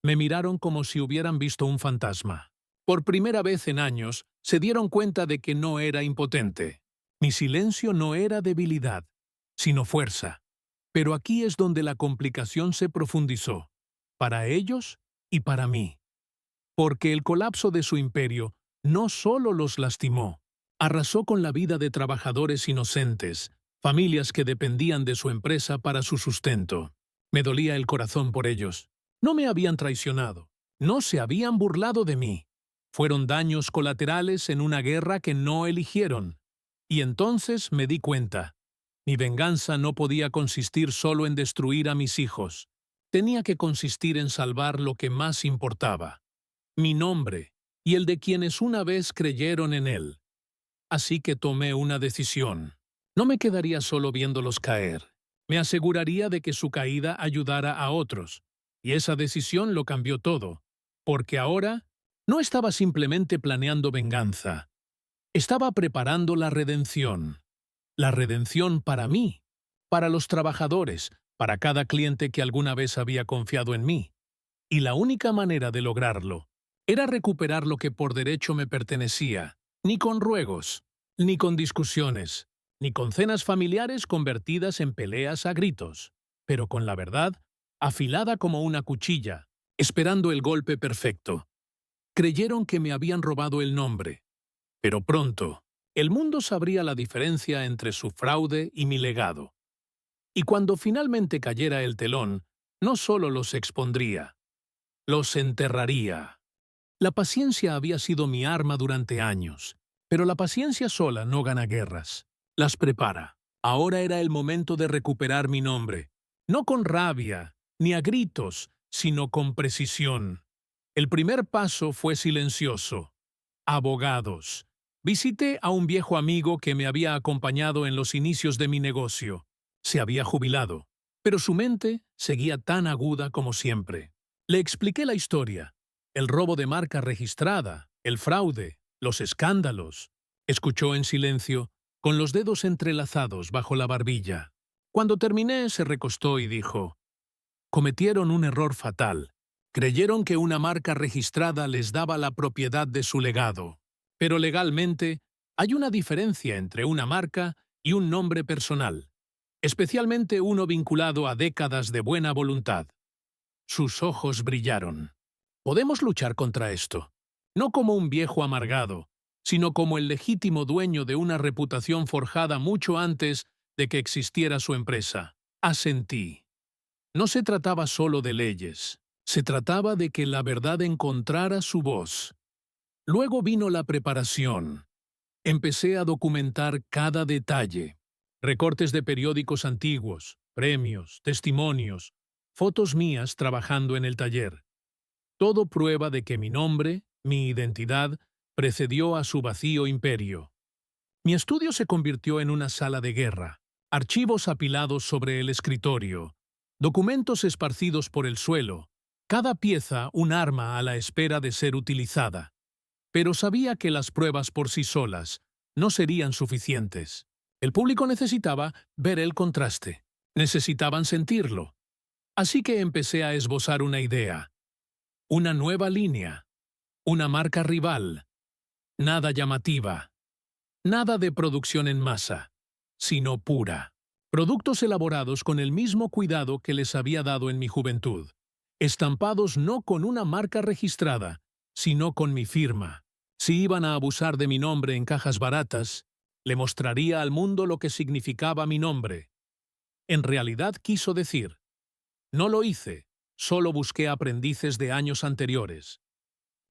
Me miraron como si hubieran visto un fantasma. Por primera vez en años, se dieron cuenta de que no era impotente. Mi silencio no era debilidad, sino fuerza. Pero aquí es donde la complicación se profundizó, para ellos y para mí. Porque el colapso de su imperio no solo los lastimó, arrasó con la vida de trabajadores inocentes, familias que dependían de su empresa para su sustento. Me dolía el corazón por ellos. No me habían traicionado, no se habían burlado de mí. Fueron daños colaterales en una guerra que no eligieron. Y entonces me di cuenta. Mi venganza no podía consistir solo en destruir a mis hijos. Tenía que consistir en salvar lo que más importaba: mi nombre y el de quienes una vez creyeron en él. Así que tomé una decisión. No me quedaría solo viéndolos caer. Me aseguraría de que su caída ayudara a otros. Y esa decisión lo cambió todo, porque ahora no estaba simplemente planeando venganza. Estaba preparando la redención. La redención para mí, para los trabajadores, para cada cliente que alguna vez había confiado en mí. Y la única manera de lograrlo era recuperar lo que por derecho me pertenecía, ni con ruegos, ni con discusiones, ni con cenas familiares convertidas en peleas a gritos, pero con la verdad afilada como una cuchilla, esperando el golpe perfecto. Creyeron que me habían robado el nombre, pero pronto el mundo sabría la diferencia entre su fraude y mi legado. Y cuando finalmente cayera el telón, no solo los expondría, los enterraría. La paciencia había sido mi arma durante años, pero la paciencia sola no gana guerras, las prepara. Ahora era el momento de recuperar mi nombre, no con rabia, ni a gritos, sino con precisión. El primer paso fue silencioso. Abogados. Visité a un viejo amigo que me había acompañado en los inicios de mi negocio. Se había jubilado, pero su mente seguía tan aguda como siempre. Le expliqué la historia: el robo de marca registrada, el fraude, los escándalos. Escuchó en silencio, con los dedos entrelazados bajo la barbilla. Cuando terminé, se recostó y dijo: «Cometieron un error fatal. Creyeron que una marca registrada les daba la propiedad de su legado. Pero legalmente, hay una diferencia entre una marca y un nombre personal, especialmente uno vinculado a décadas de buena voluntad». Sus ojos brillaron. Podemos luchar contra esto, no como un viejo amargado, sino como el legítimo dueño de una reputación forjada mucho antes de que existiera su empresa. Asentí. No se trataba solo de leyes, se trataba de que la verdad encontrara su voz. Luego vino la preparación. Empecé a documentar cada detalle: recortes de periódicos antiguos, premios, testimonios, fotos mías trabajando en el taller. Todo prueba de que mi nombre, mi identidad, precedió a su vacío imperio. Mi estudio se convirtió en una sala de guerra, archivos apilados sobre el escritorio, documentos esparcidos por el suelo, cada pieza un arma a la espera de ser utilizada. Pero sabía que las pruebas por sí solas no serían suficientes. El público necesitaba ver el contraste, necesitaban sentirlo. Así que empecé a esbozar una idea. Una nueva línea, una marca rival, nada llamativa, nada de producción en masa, sino pura. Productos elaborados con el mismo cuidado que les había dado en mi juventud, estampados no con una marca registrada, sino con mi firma. Si iban a abusar de mi nombre en cajas baratas, le mostraría al mundo lo que significaba mi nombre. En realidad quiso decir: no lo hice, solo busqué aprendices de años anteriores.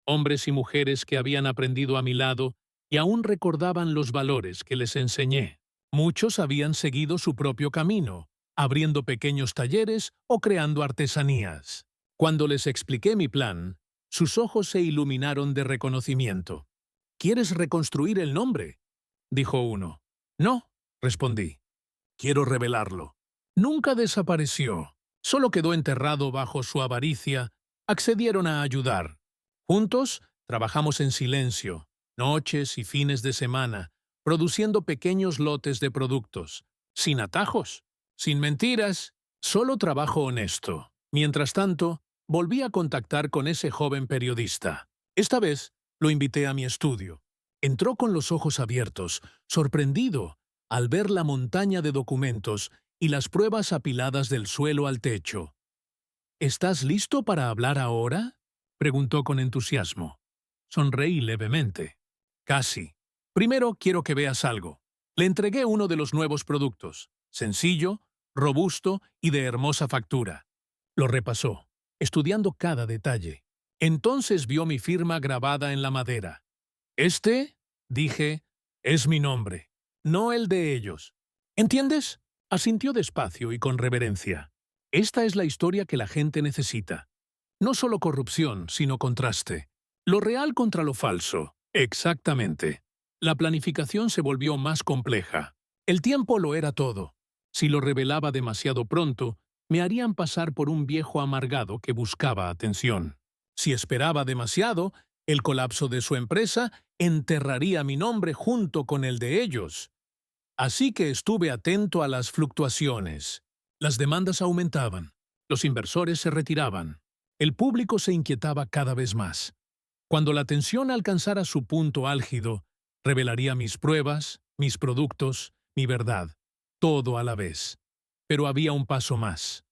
Hombres y mujeres que habían aprendido a mi lado y aún recordaban los valores que les enseñé. Muchos habían seguido su propio camino, abriendo pequeños talleres o creando artesanías. Cuando les expliqué mi plan, Sus ojos se iluminaron de reconocimiento. ¿Quieres reconstruir el nombre?, dijo uno. No, respondí. Quiero revelarlo. Nunca desapareció. Solo quedó enterrado bajo su avaricia. Accedieron a ayudar. Juntos, trabajamos en silencio, noches y fines de semana, produciendo pequeños lotes de productos, sin atajos, sin mentiras, solo trabajo honesto. Mientras tanto, volví a contactar con ese joven periodista. Esta vez, lo invité a mi estudio. Entró con los ojos abiertos, sorprendido, al ver la montaña de documentos y las pruebas apiladas del suelo al techo. ¿Estás listo para hablar ahora?, preguntó con entusiasmo. Sonreí levemente. Casi. Primero quiero que veas algo. Le entregué uno de los nuevos productos, sencillo, robusto y de hermosa factura. Lo repasó, estudiando cada detalle. Entonces vio mi firma grabada en la madera. Este, dije, es mi nombre, no el de ellos. ¿Entiendes? Asintió despacio y con reverencia. Esta es la historia que la gente necesita. No solo corrupción, sino contraste. Lo real contra lo falso. Exactamente. La planificación se volvió más compleja. El tiempo lo era todo. Si lo revelaba demasiado pronto, me harían pasar por un viejo amargado que buscaba atención. Si esperaba demasiado, el colapso de su empresa enterraría mi nombre junto con el de ellos. Así que estuve atento a las fluctuaciones. Las demandas aumentaban, los inversores se retiraban, el público se inquietaba cada vez más. Cuando la tensión alcanzara su punto álgido, revelaría mis pruebas, mis productos, mi verdad, todo a la vez. Pero había un paso más.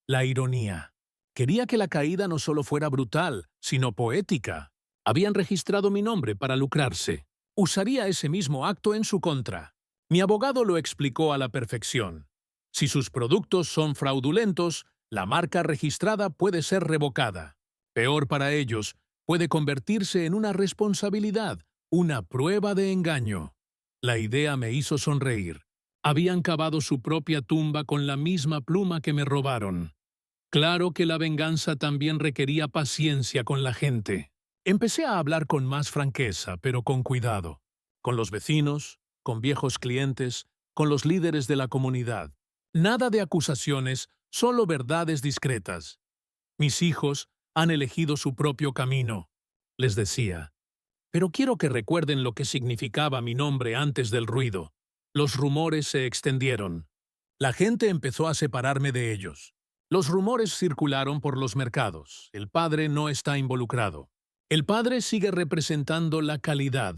La ironía. Quería que la caída no solo fuera brutal, sino poética. Habían registrado mi nombre para lucrarse. Usaría ese mismo acto en su contra. Mi abogado lo explicó a la perfección. Si sus productos son fraudulentos, la marca registrada puede ser revocada. Peor para ellos, puede convertirse en una responsabilidad, una prueba de engaño. La idea me hizo sonreír. Habían cavado su propia tumba con la misma pluma que me robaron. Claro que la venganza también requería paciencia con la gente. Empecé a hablar con más franqueza, pero con cuidado. Con los vecinos, con viejos clientes, con los líderes de la comunidad. Nada de acusaciones, solo verdades discretas. Mis hijos han elegido su propio camino, les decía. Pero quiero que recuerden lo que significaba mi nombre antes del ruido. Los rumores se extendieron. La gente empezó a separarme de ellos. Los rumores circularon por los mercados. El padre no está involucrado. El padre sigue representando la calidad.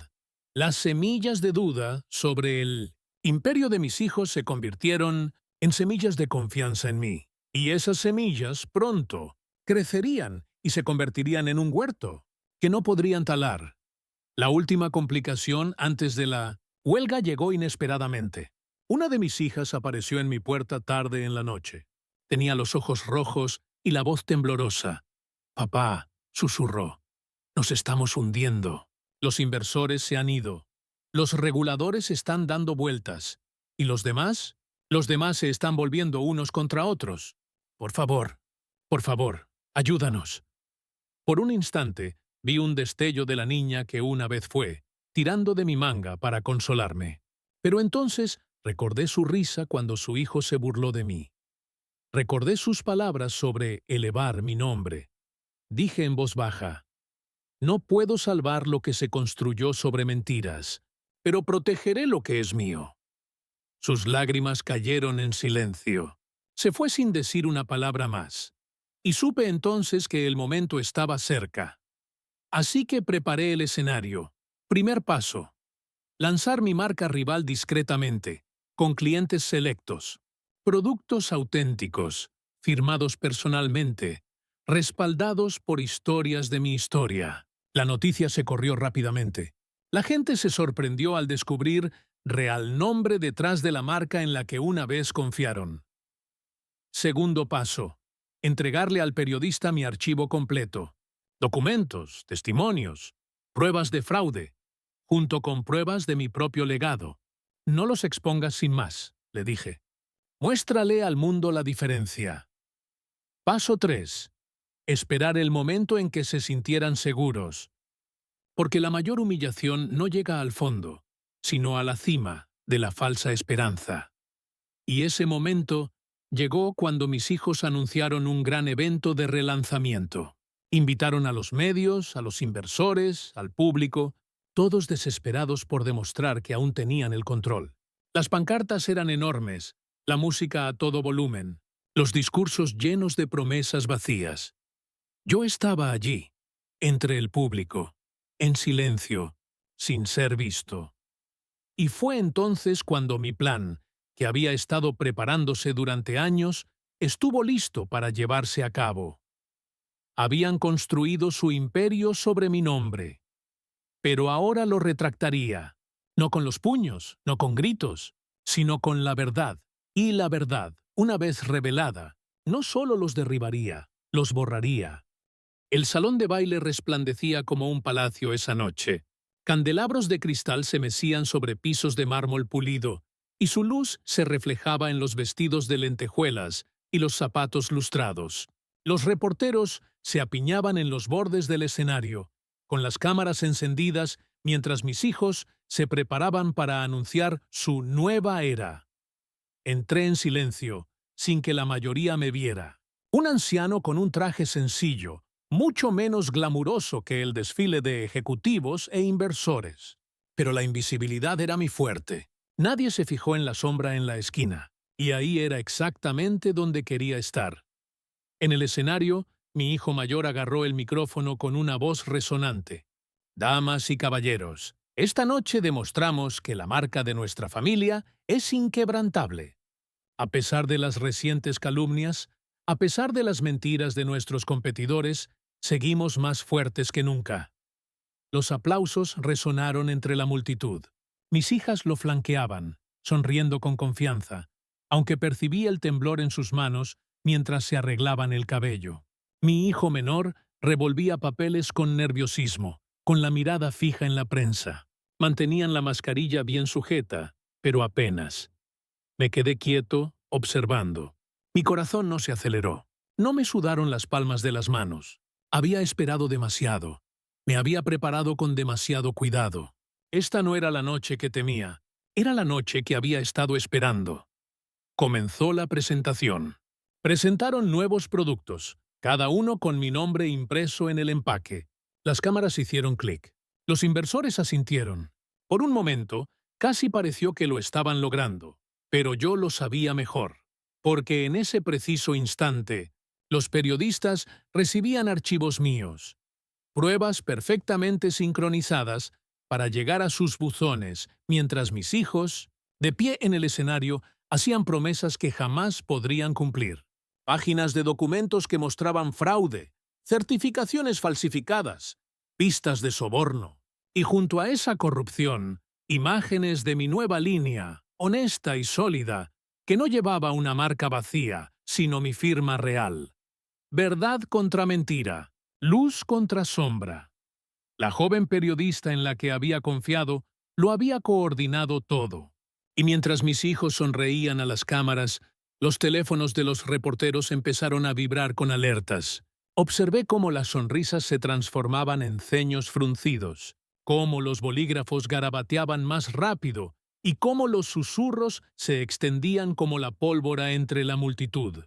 Las semillas de duda sobre el imperio de mis hijos se convirtieron en semillas de confianza en mí. Y esas semillas, pronto, crecerían y se convertirían en un huerto que no podrían talar. La última complicación antes de la huelga llegó inesperadamente. Una de mis hijas apareció en mi puerta tarde en la noche. Tenía los ojos rojos y la voz temblorosa. «Papá», susurró, «nos estamos hundiendo. Los inversores se han ido. Los reguladores están dando vueltas. ¿Y los demás? Los demás se están volviendo unos contra otros. Por favor, ayúdanos». Por un instante, vi un destello de la niña que una vez fue, tirando de mi manga para consolarme. Pero entonces recordé su risa cuando su hijo se burló de mí. Recordé sus palabras sobre elevar mi nombre. Dije en voz baja, «No puedo salvar lo que se construyó sobre mentiras, pero protegeré lo que es mío». Sus lágrimas cayeron en silencio. Se fue sin decir una palabra más. Y supe entonces que el momento estaba cerca. Así que preparé el escenario. Primer paso. Lanzar mi marca rival discretamente, con clientes selectos. Productos auténticos, firmados personalmente, respaldados por historias de mi historia. La noticia se corrió rápidamente. La gente se sorprendió al descubrir real nombre detrás de la marca en la que una vez confiaron. Segundo paso. Entregarle al periodista mi archivo completo. Documentos, testimonios, pruebas de fraude, junto con pruebas de mi propio legado. No los expongas sin más, le dije. Muéstrale al mundo la diferencia. Paso 3. esperar el momento en que se sintieran seguros, porque la mayor humillación no llega al fondo, sino a la cima de la falsa esperanza. Y ese momento llegó cuando mis hijos anunciaron un gran evento de relanzamiento. Invitaron a los medios, a los inversores, al público, todos desesperados por demostrar que aún tenían el control. Las pancartas eran enormes, la música a todo volumen, los discursos llenos de promesas vacías. Yo estaba allí, entre el público, en silencio, sin ser visto. Y fue entonces cuando mi plan, que había estado preparándose durante años, estuvo listo para llevarse a cabo. Habían construido su imperio sobre mi nombre, pero ahora lo retractaría, no con los puños, no con gritos, sino con la verdad. Y la verdad, una vez revelada, no solo los derribaría, los borraría. El salón de baile resplandecía como un palacio esa noche. Candelabros de cristal se mecían sobre pisos de mármol pulido, y su luz se reflejaba en los vestidos de lentejuelas y los zapatos lustrados. Los reporteros se apiñaban en los bordes del escenario, con las cámaras encendidas mientras mis hijos se preparaban para anunciar su nueva era. Entré en silencio, sin que la mayoría me viera. Un anciano con un traje sencillo, mucho menos glamuroso que el desfile de ejecutivos e inversores. Pero la invisibilidad era mi fuerte. Nadie se fijó en la sombra en la esquina, y ahí era exactamente donde quería estar. En el escenario, mi hijo mayor agarró el micrófono con una voz resonante. «Damas y caballeros, esta noche demostramos que la marca de nuestra familia es inquebrantable. A pesar de las recientes calumnias, a pesar de las mentiras de nuestros competidores, seguimos más fuertes que nunca». Los aplausos resonaron entre la multitud. Mis hijas lo flanqueaban, sonriendo con confianza, aunque percibí el temblor en sus manos mientras se arreglaban el cabello. Mi hijo menor revolvía papeles con nerviosismo, con la mirada fija en la prensa. Mantenían la mascarilla bien sujeta, pero apenas. Me quedé quieto, observando. Mi corazón no se aceleró. No me sudaron las palmas de las manos. Había esperado demasiado. Me había preparado con demasiado cuidado. Esta no era la noche que temía. Era la noche que había estado esperando. Comenzó la presentación. Presentaron nuevos productos, cada uno con mi nombre impreso en el empaque. Las cámaras hicieron clic. Los inversores asintieron. Por un momento, casi pareció que lo estaban logrando. Pero yo lo sabía mejor, porque en ese preciso instante, los periodistas recibían archivos míos, pruebas perfectamente sincronizadas para llegar a sus buzones, mientras mis hijos, de pie en el escenario, hacían promesas que jamás podrían cumplir. Páginas de documentos que mostraban fraude, certificaciones falsificadas, pistas de soborno, y junto a esa corrupción, imágenes de mi nueva línea, honesta y sólida, que no llevaba una marca vacía, sino mi firma real. Verdad contra mentira, luz contra sombra. La joven periodista en la que había confiado lo había coordinado todo. Y mientras mis hijos sonreían a las cámaras, los teléfonos de los reporteros empezaron a vibrar con alertas. Observé cómo las sonrisas se transformaban en ceños fruncidos, cómo los bolígrafos garabateaban más rápido y cómo los susurros se extendían como la pólvora entre la multitud.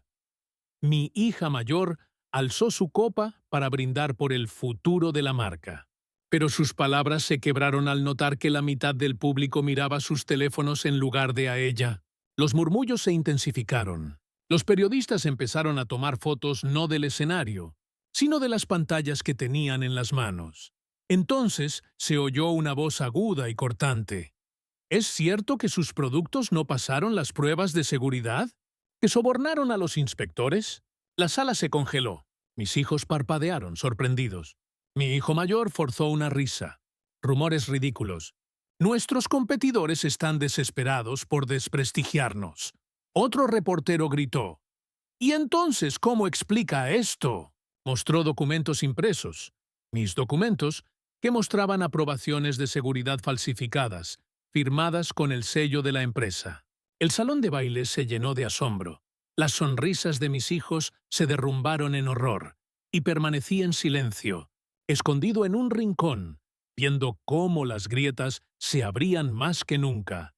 Mi hija mayor alzó su copa para brindar por el futuro de la marca. Pero sus palabras se quebraron al notar que la mitad del público miraba sus teléfonos en lugar de a ella. Los murmullos se intensificaron. Los periodistas empezaron a tomar fotos no del escenario, sino de las pantallas que tenían en las manos. Entonces se oyó una voz aguda y cortante. ¿Es cierto que sus productos no pasaron las pruebas de seguridad? ¿Que sobornaron a los inspectores? La sala se congeló. Mis hijos parpadearon, sorprendidos. Mi hijo mayor forzó una risa. Rumores ridículos. Nuestros competidores están desesperados por desprestigiarnos. Otro reportero gritó. ¿Y entonces cómo explica esto? Mostró documentos impresos. Mis documentos, que mostraban aprobaciones de seguridad falsificadas, firmadas con el sello de la empresa. El salón de baile se llenó de asombro. Las sonrisas de mis hijos se derrumbaron en horror. y permanecí en silencio, escondido en un rincón, viendo cómo las grietas se abrían más que nunca.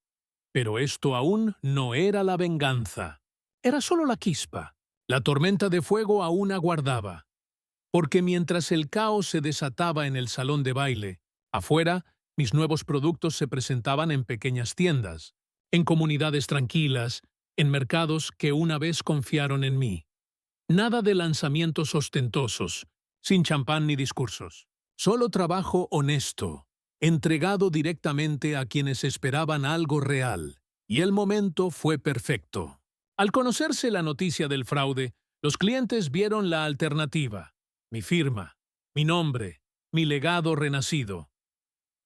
Pero esto aún no era la venganza. Era solo la chispa. La tormenta de fuego aún aguardaba. Porque mientras el caos se desataba en el salón de baile, afuera, mis nuevos productos se presentaban en pequeñas tiendas, en comunidades tranquilas, en mercados que una vez confiaron en mí. Nada de lanzamientos ostentosos, sin champán ni discursos. Solo trabajo honesto, entregado directamente a quienes esperaban algo real. Y el momento fue perfecto. Al conocerse la noticia del fraude, los clientes vieron la alternativa. Mi firma, mi nombre, mi legado renacido.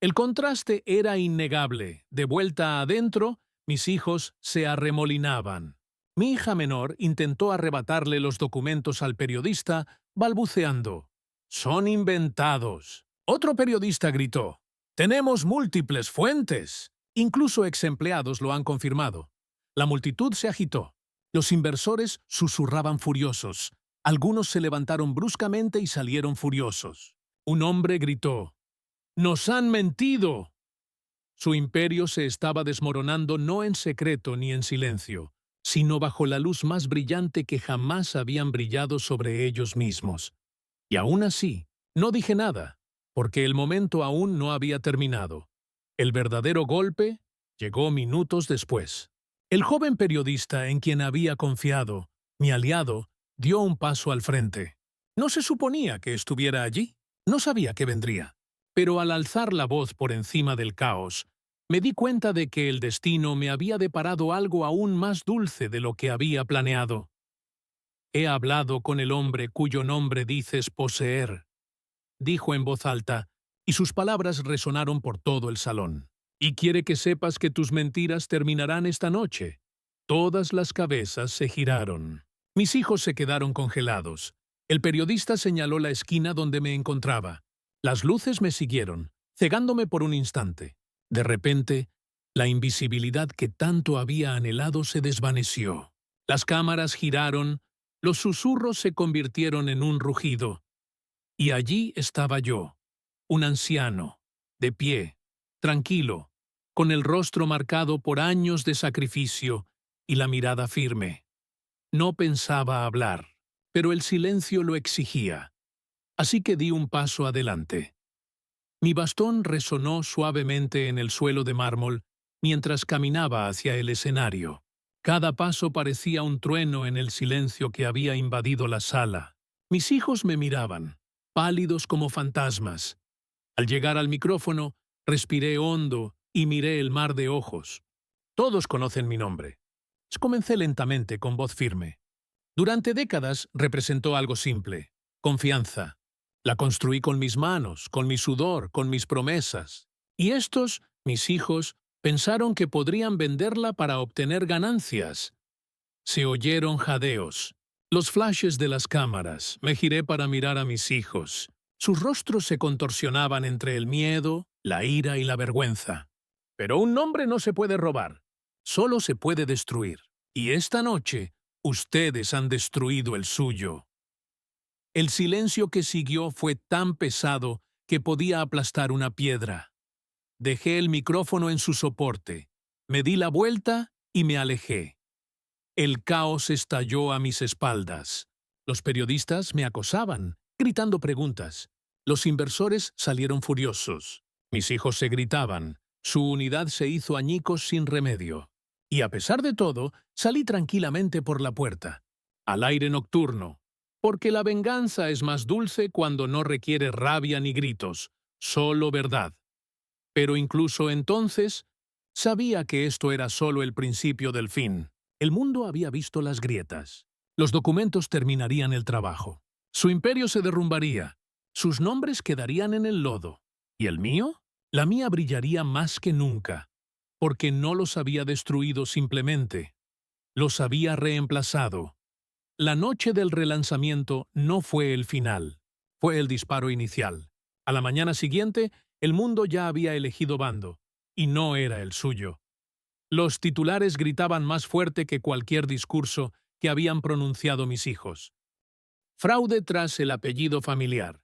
El contraste era innegable. De vuelta adentro, mis hijos se arremolinaban. Mi hija menor intentó arrebatarle los documentos al periodista, balbuceando. «Son inventados». Otro periodista gritó. «Tenemos múltiples fuentes». Incluso exempleados lo han confirmado. La multitud se agitó. Los inversores susurraban furiosos. Algunos se levantaron bruscamente y salieron furiosos. Un hombre gritó. «¡Nos han mentido!». Su imperio se estaba desmoronando no en secreto ni en silencio, sino bajo la luz más brillante que jamás habían brillado sobre ellos mismos. Y aún así, no dije nada, porque el momento aún no había terminado. El verdadero golpe llegó minutos después. El joven periodista en quien había confiado, mi aliado, dio un paso al frente. No se suponía que estuviera allí, no sabía que vendría. Pero al alzar la voz por encima del caos, me di cuenta de que el destino me había deparado algo aún más dulce de lo que había planeado. «He hablado con el hombre cuyo nombre dices poseer», dijo en voz alta, y sus palabras resonaron por todo el salón. «Y quiere que sepas que tus mentiras terminarán esta noche». Todas las cabezas se giraron. Mis hijos se quedaron congelados. El periodista señaló la esquina donde me encontraba. Las luces me siguieron, cegándome por un instante. De repente, la invisibilidad que tanto había anhelado se desvaneció. Las cámaras giraron, los susurros se convirtieron en un rugido. Y allí estaba yo, un anciano, de pie, tranquilo, con el rostro marcado por años de sacrificio y la mirada firme. No pensaba hablar, pero el silencio lo exigía. Así que di un paso adelante. Mi bastón resonó suavemente en el suelo de mármol mientras caminaba hacia el escenario. Cada paso parecía un trueno en el silencio que había invadido la sala. Mis hijos me miraban, pálidos como fantasmas. Al llegar al micrófono, respiré hondo y miré el mar de ojos. Todos conocen mi nombre. Comencé lentamente con voz firme. Durante décadas representó algo simple: confianza. La construí con mis manos, con mi sudor, con mis promesas. Y estos, mis hijos, pensaron que podrían venderla para obtener ganancias. Se oyeron jadeos, los flashes de las cámaras. Me giré para mirar a mis hijos. Sus rostros se contorsionaban entre el miedo, la ira y la vergüenza. Pero un nombre no se puede robar, solo se puede destruir. Y esta noche, ustedes han destruido el suyo. El silencio que siguió fue tan pesado que podía aplastar una piedra. Dejé el micrófono en su soporte, me di la vuelta y me alejé. El caos estalló a mis espaldas. Los periodistas me acosaban, gritando preguntas. Los inversores salieron furiosos. Mis hijos se gritaban. Su unidad se hizo añicos sin remedio. Y a pesar de todo, salí tranquilamente por la puerta, al aire nocturno, porque la venganza es más dulce cuando no requiere rabia ni gritos, solo verdad. Pero incluso entonces, sabía que esto era solo el principio del fin. El mundo había visto las grietas. Los documentos terminarían el trabajo. Su imperio se derrumbaría. Sus nombres quedarían en el lodo. ¿Y el mío? La mía brillaría más que nunca, porque no los había destruido simplemente. Los había reemplazado. La noche del relanzamiento no fue el final, fue el disparo inicial. A la mañana siguiente, el mundo ya había elegido bando, y no era el suyo. Los titulares gritaban más fuerte que cualquier discurso que habían pronunciado mis hijos. Fraude tras el apellido familiar.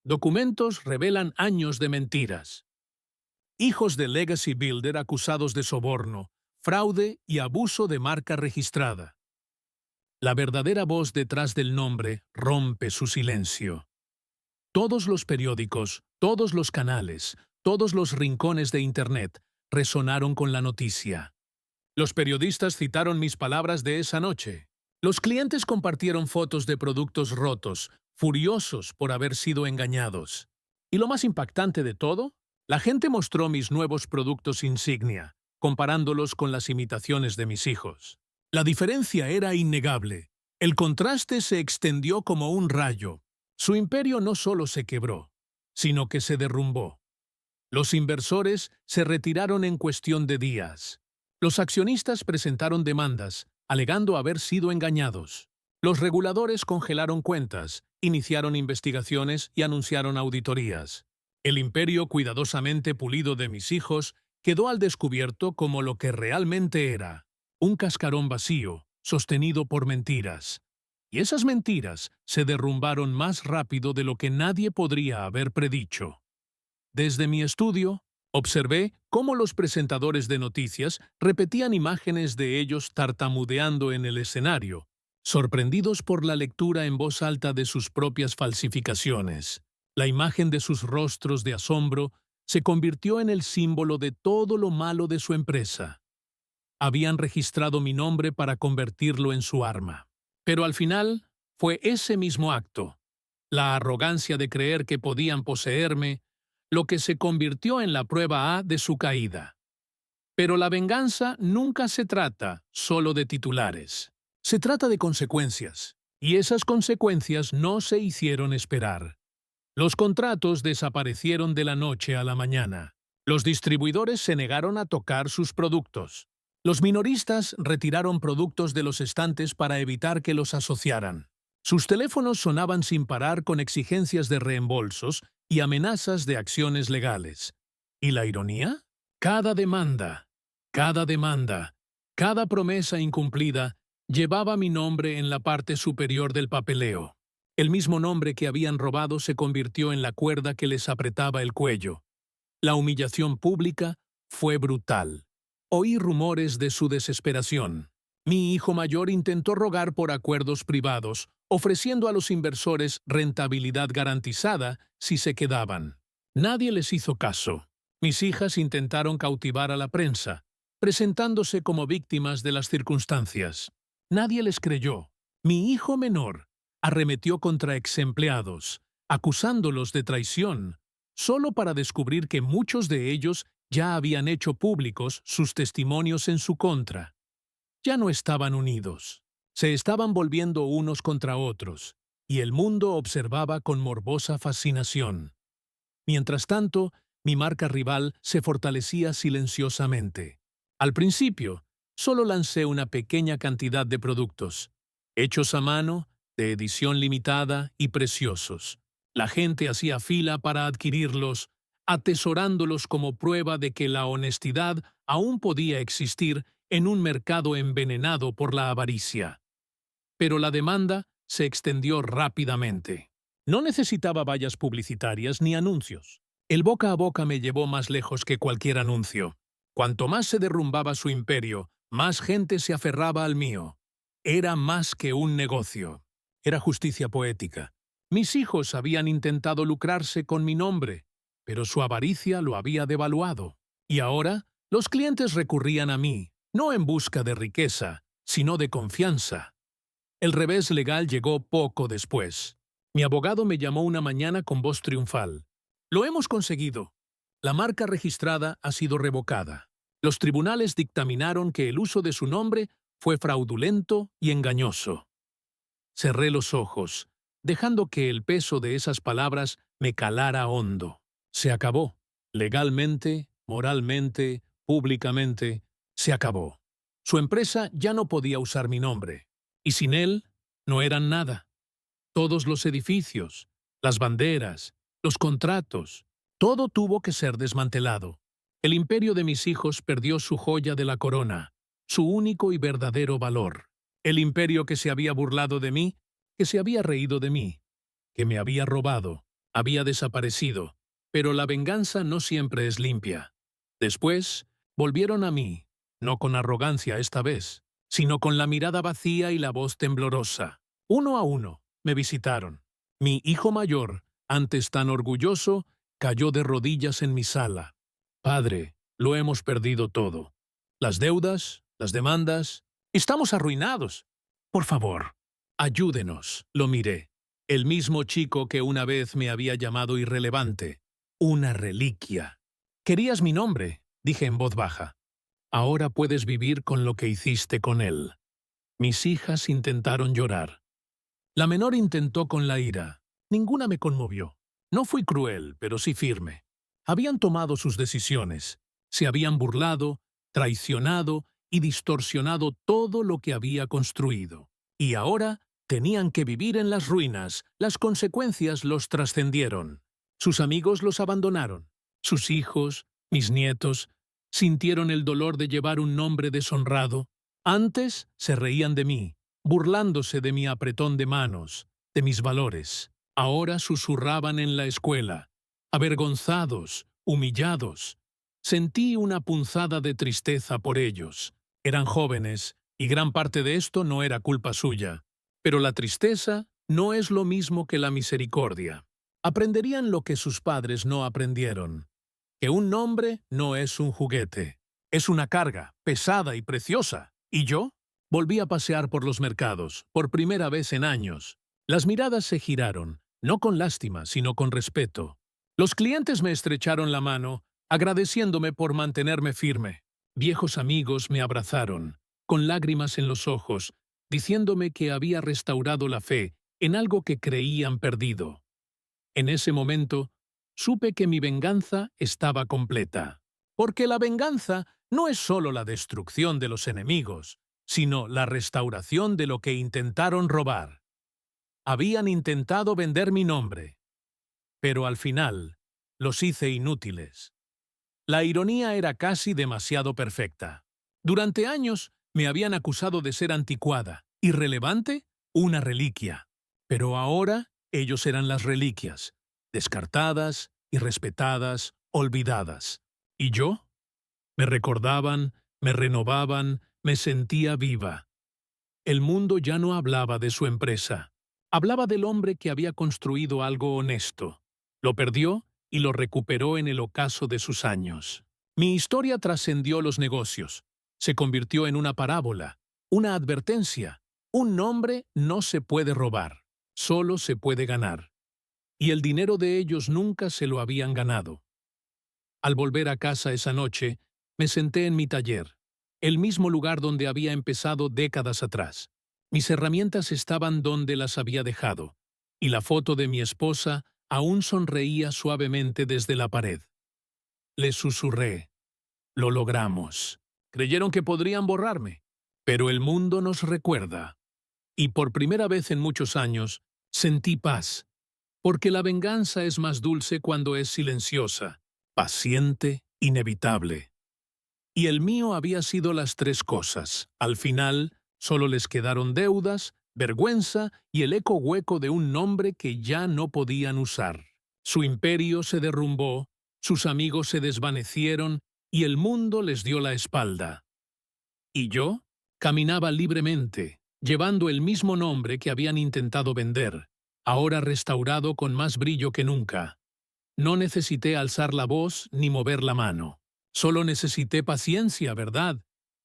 Documentos revelan años de mentiras. Hijos de Legacy Builder acusados de soborno, fraude y abuso de marca registrada. La verdadera voz detrás del nombre rompe su silencio. Todos los periódicos, todos los canales, todos los rincones de Internet resonaron con la noticia. Los periodistas citaron mis palabras de esa noche. Los clientes compartieron fotos de productos rotos, furiosos por haber sido engañados. Y lo más impactante de todo, la gente mostró mis nuevos productos insignia, comparándolos con las imitaciones de mis hijos. La diferencia era innegable. El contraste se extendió como un rayo. Su imperio no solo se quebró, sino que se derrumbó. Los inversores se retiraron en cuestión de días. Los accionistas presentaron demandas, alegando haber sido engañados. Los reguladores congelaron cuentas, iniciaron investigaciones y anunciaron auditorías. El imperio cuidadosamente pulido de mis hijos quedó al descubierto como lo que realmente era: un cascarón vacío, sostenido por mentiras. Y esas mentiras se derrumbaron más rápido de lo que nadie podría haber predicho. Desde mi estudio, observé cómo los presentadores de noticias repetían imágenes de ellos tartamudeando en el escenario, sorprendidos por la lectura en voz alta de sus propias falsificaciones. La imagen de sus rostros de asombro se convirtió en el símbolo de todo lo malo de su empresa. Habían registrado mi nombre para convertirlo en su arma. Pero al final fue ese mismo acto, la arrogancia de creer que podían poseerme, lo que se convirtió en la prueba A de su caída. Pero la venganza nunca se trata solo de titulares. Se trata de consecuencias, y esas consecuencias no se hicieron esperar. Los contratos desaparecieron de la noche a la mañana. Los distribuidores se negaron a tocar sus productos. Los minoristas retiraron productos de los estantes para evitar que los asociaran. Sus teléfonos sonaban sin parar con exigencias de reembolsos y amenazas de acciones legales. ¿Y la ironía? Cada demanda, cada promesa incumplida llevaba mi nombre en la parte superior del papeleo. El mismo nombre que habían robado se convirtió en la cuerda que les apretaba el cuello. La humillación pública fue brutal. Oí rumores de su desesperación. Mi hijo mayor intentó rogar por acuerdos privados, ofreciendo a los inversores rentabilidad garantizada si se quedaban. Nadie les hizo caso. Mis hijas intentaron cautivar a la prensa, presentándose como víctimas de las circunstancias. Nadie les creyó. Mi hijo menor arremetió contra exempleados, acusándolos de traición, solo para descubrir que muchos de ellos ya habían hecho públicos sus testimonios en su contra. Ya no estaban unidos. Se estaban volviendo unos contra otros, y el mundo observaba con morbosa fascinación. Mientras tanto, mi marca rival se fortalecía silenciosamente. Al principio, solo lancé una pequeña cantidad de productos, hechos a mano, de edición limitada y preciosos. La gente hacía fila para adquirirlos, atesorándolos como prueba de que la honestidad aún podía existir en un mercado envenenado por la avaricia. Pero la demanda se extendió rápidamente. No necesitaba vallas publicitarias ni anuncios. El boca a boca me llevó más lejos que cualquier anuncio. Cuanto más se derrumbaba su imperio, más gente se aferraba al mío. Era más que un negocio. Era justicia poética. Mis hijos habían intentado lucrarse con mi nombre, pero su avaricia lo había devaluado. Y ahora, los clientes recurrían a mí, no en busca de riqueza, sino de confianza. El revés legal llegó poco después. Mi abogado me llamó una mañana con voz triunfal. «Lo hemos conseguido. La marca registrada ha sido revocada. Los tribunales dictaminaron que el uso de su nombre fue fraudulento y engañoso». Cerré los ojos, dejando que el peso de esas palabras me calara hondo. Se acabó. Legalmente, moralmente, públicamente, se acabó. Su empresa ya no podía usar mi nombre. Y sin él, no eran nada. Todos los edificios, las banderas, los contratos, todo tuvo que ser desmantelado. El imperio de mis hijos perdió su joya de la corona, su único y verdadero valor. El imperio que se había burlado de mí que se había reído de mí, que me había robado, había desaparecido, pero la venganza no siempre es limpia. Después, volvieron a mí, no con arrogancia esta vez, sino con la mirada vacía y la voz temblorosa. Uno a uno, me visitaron. Mi hijo mayor, antes tan orgulloso, cayó de rodillas en mi sala. Padre, lo hemos perdido todo. Las deudas, las demandas. Estamos arruinados. Por favor, ayúdenos, lo miré. El mismo chico que una vez me había llamado irrelevante. Una reliquia. Querías mi nombre, dije en voz baja. Ahora puedes vivir con lo que hiciste con él. Mis hijas intentaron llorar. La menor intentó con la ira. Ninguna me conmovió. No fui cruel, pero sí firme. Habían tomado sus decisiones. Se habían burlado, traicionado y distorsionado todo lo que había construido. Y ahora tenían que vivir en las ruinas. Las consecuencias los trascendieron. Sus amigos los abandonaron. Sus hijos, mis nietos, sintieron el dolor de llevar un nombre deshonrado. Antes se reían de mí, burlándose de mi apretón de manos, de mis valores. Ahora susurraban en la escuela, avergonzados, humillados. Sentí una punzada de tristeza por ellos. Eran jóvenes, y gran parte de esto no era culpa suya. Pero la tristeza no es lo mismo que la misericordia. Aprenderían lo que sus padres no aprendieron, que un nombre no es un juguete. Es una carga, pesada y preciosa. ¿Y yo? Volví a pasear por los mercados, por primera vez en años. Las miradas se giraron, no con lástima, sino con respeto. Los clientes me estrecharon la mano, agradeciéndome por mantenerme firme. Viejos amigos me abrazaron, con lágrimas en los ojos, diciéndome que había restaurado la fe en algo que creían perdido. En ese momento, supe que mi venganza estaba completa. Porque la venganza no es solo la destrucción de los enemigos, sino la restauración de lo que intentaron robar. Habían intentado vender mi nombre, pero al final los hice inútiles. La ironía era casi demasiado perfecta. Durante años me habían acusado de ser anticuada, irrelevante, una reliquia. Pero ahora ellos eran las reliquias, descartadas, irrespetadas, olvidadas. ¿Y yo? Me recordaban, me renovaban, me sentía viva. El mundo ya no hablaba de su empresa. Hablaba del hombre que había construido algo honesto. Lo perdió y lo recuperó en el ocaso de sus años. Mi historia trascendió los negocios. Se convirtió en una parábola, una advertencia. Un nombre no se puede robar, solo se puede ganar. Y el dinero de ellos nunca se lo habían ganado. Al volver a casa esa noche, me senté en mi taller, el mismo lugar donde había empezado décadas atrás. Mis herramientas estaban donde las había dejado, y la foto de mi esposa aún sonreía suavemente desde la pared. Les susurré, lo logramos. Creyeron que podrían borrarme, pero el mundo nos recuerda. Y por primera vez en muchos años, sentí paz, porque la venganza es más dulce cuando es silenciosa, paciente, inevitable. Y el mío había sido las tres cosas. Al final, solo les quedaron deudas, vergüenza y el eco hueco de un nombre que ya no podían usar. Su imperio se derrumbó, sus amigos se desvanecieron y el mundo les dio la espalda. Y yo caminaba libremente, llevando el mismo nombre que habían intentado vender, ahora restaurado con más brillo que nunca. No necesité alzar la voz ni mover la mano. Solo necesité paciencia, ¿verdad?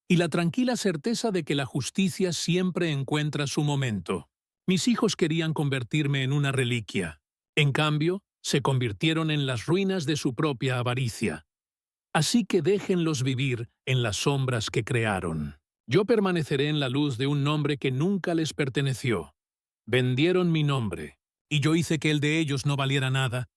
Y la tranquila certeza de que la justicia siempre encuentra su momento. Mis hijos querían convertirme en una reliquia. En cambio, se convirtieron en las ruinas de su propia avaricia. Así que déjenlos vivir en las sombras que crearon. Yo permaneceré en la luz de un nombre que nunca les perteneció. Vendieron mi nombre, y yo hice que el de ellos no valiera nada.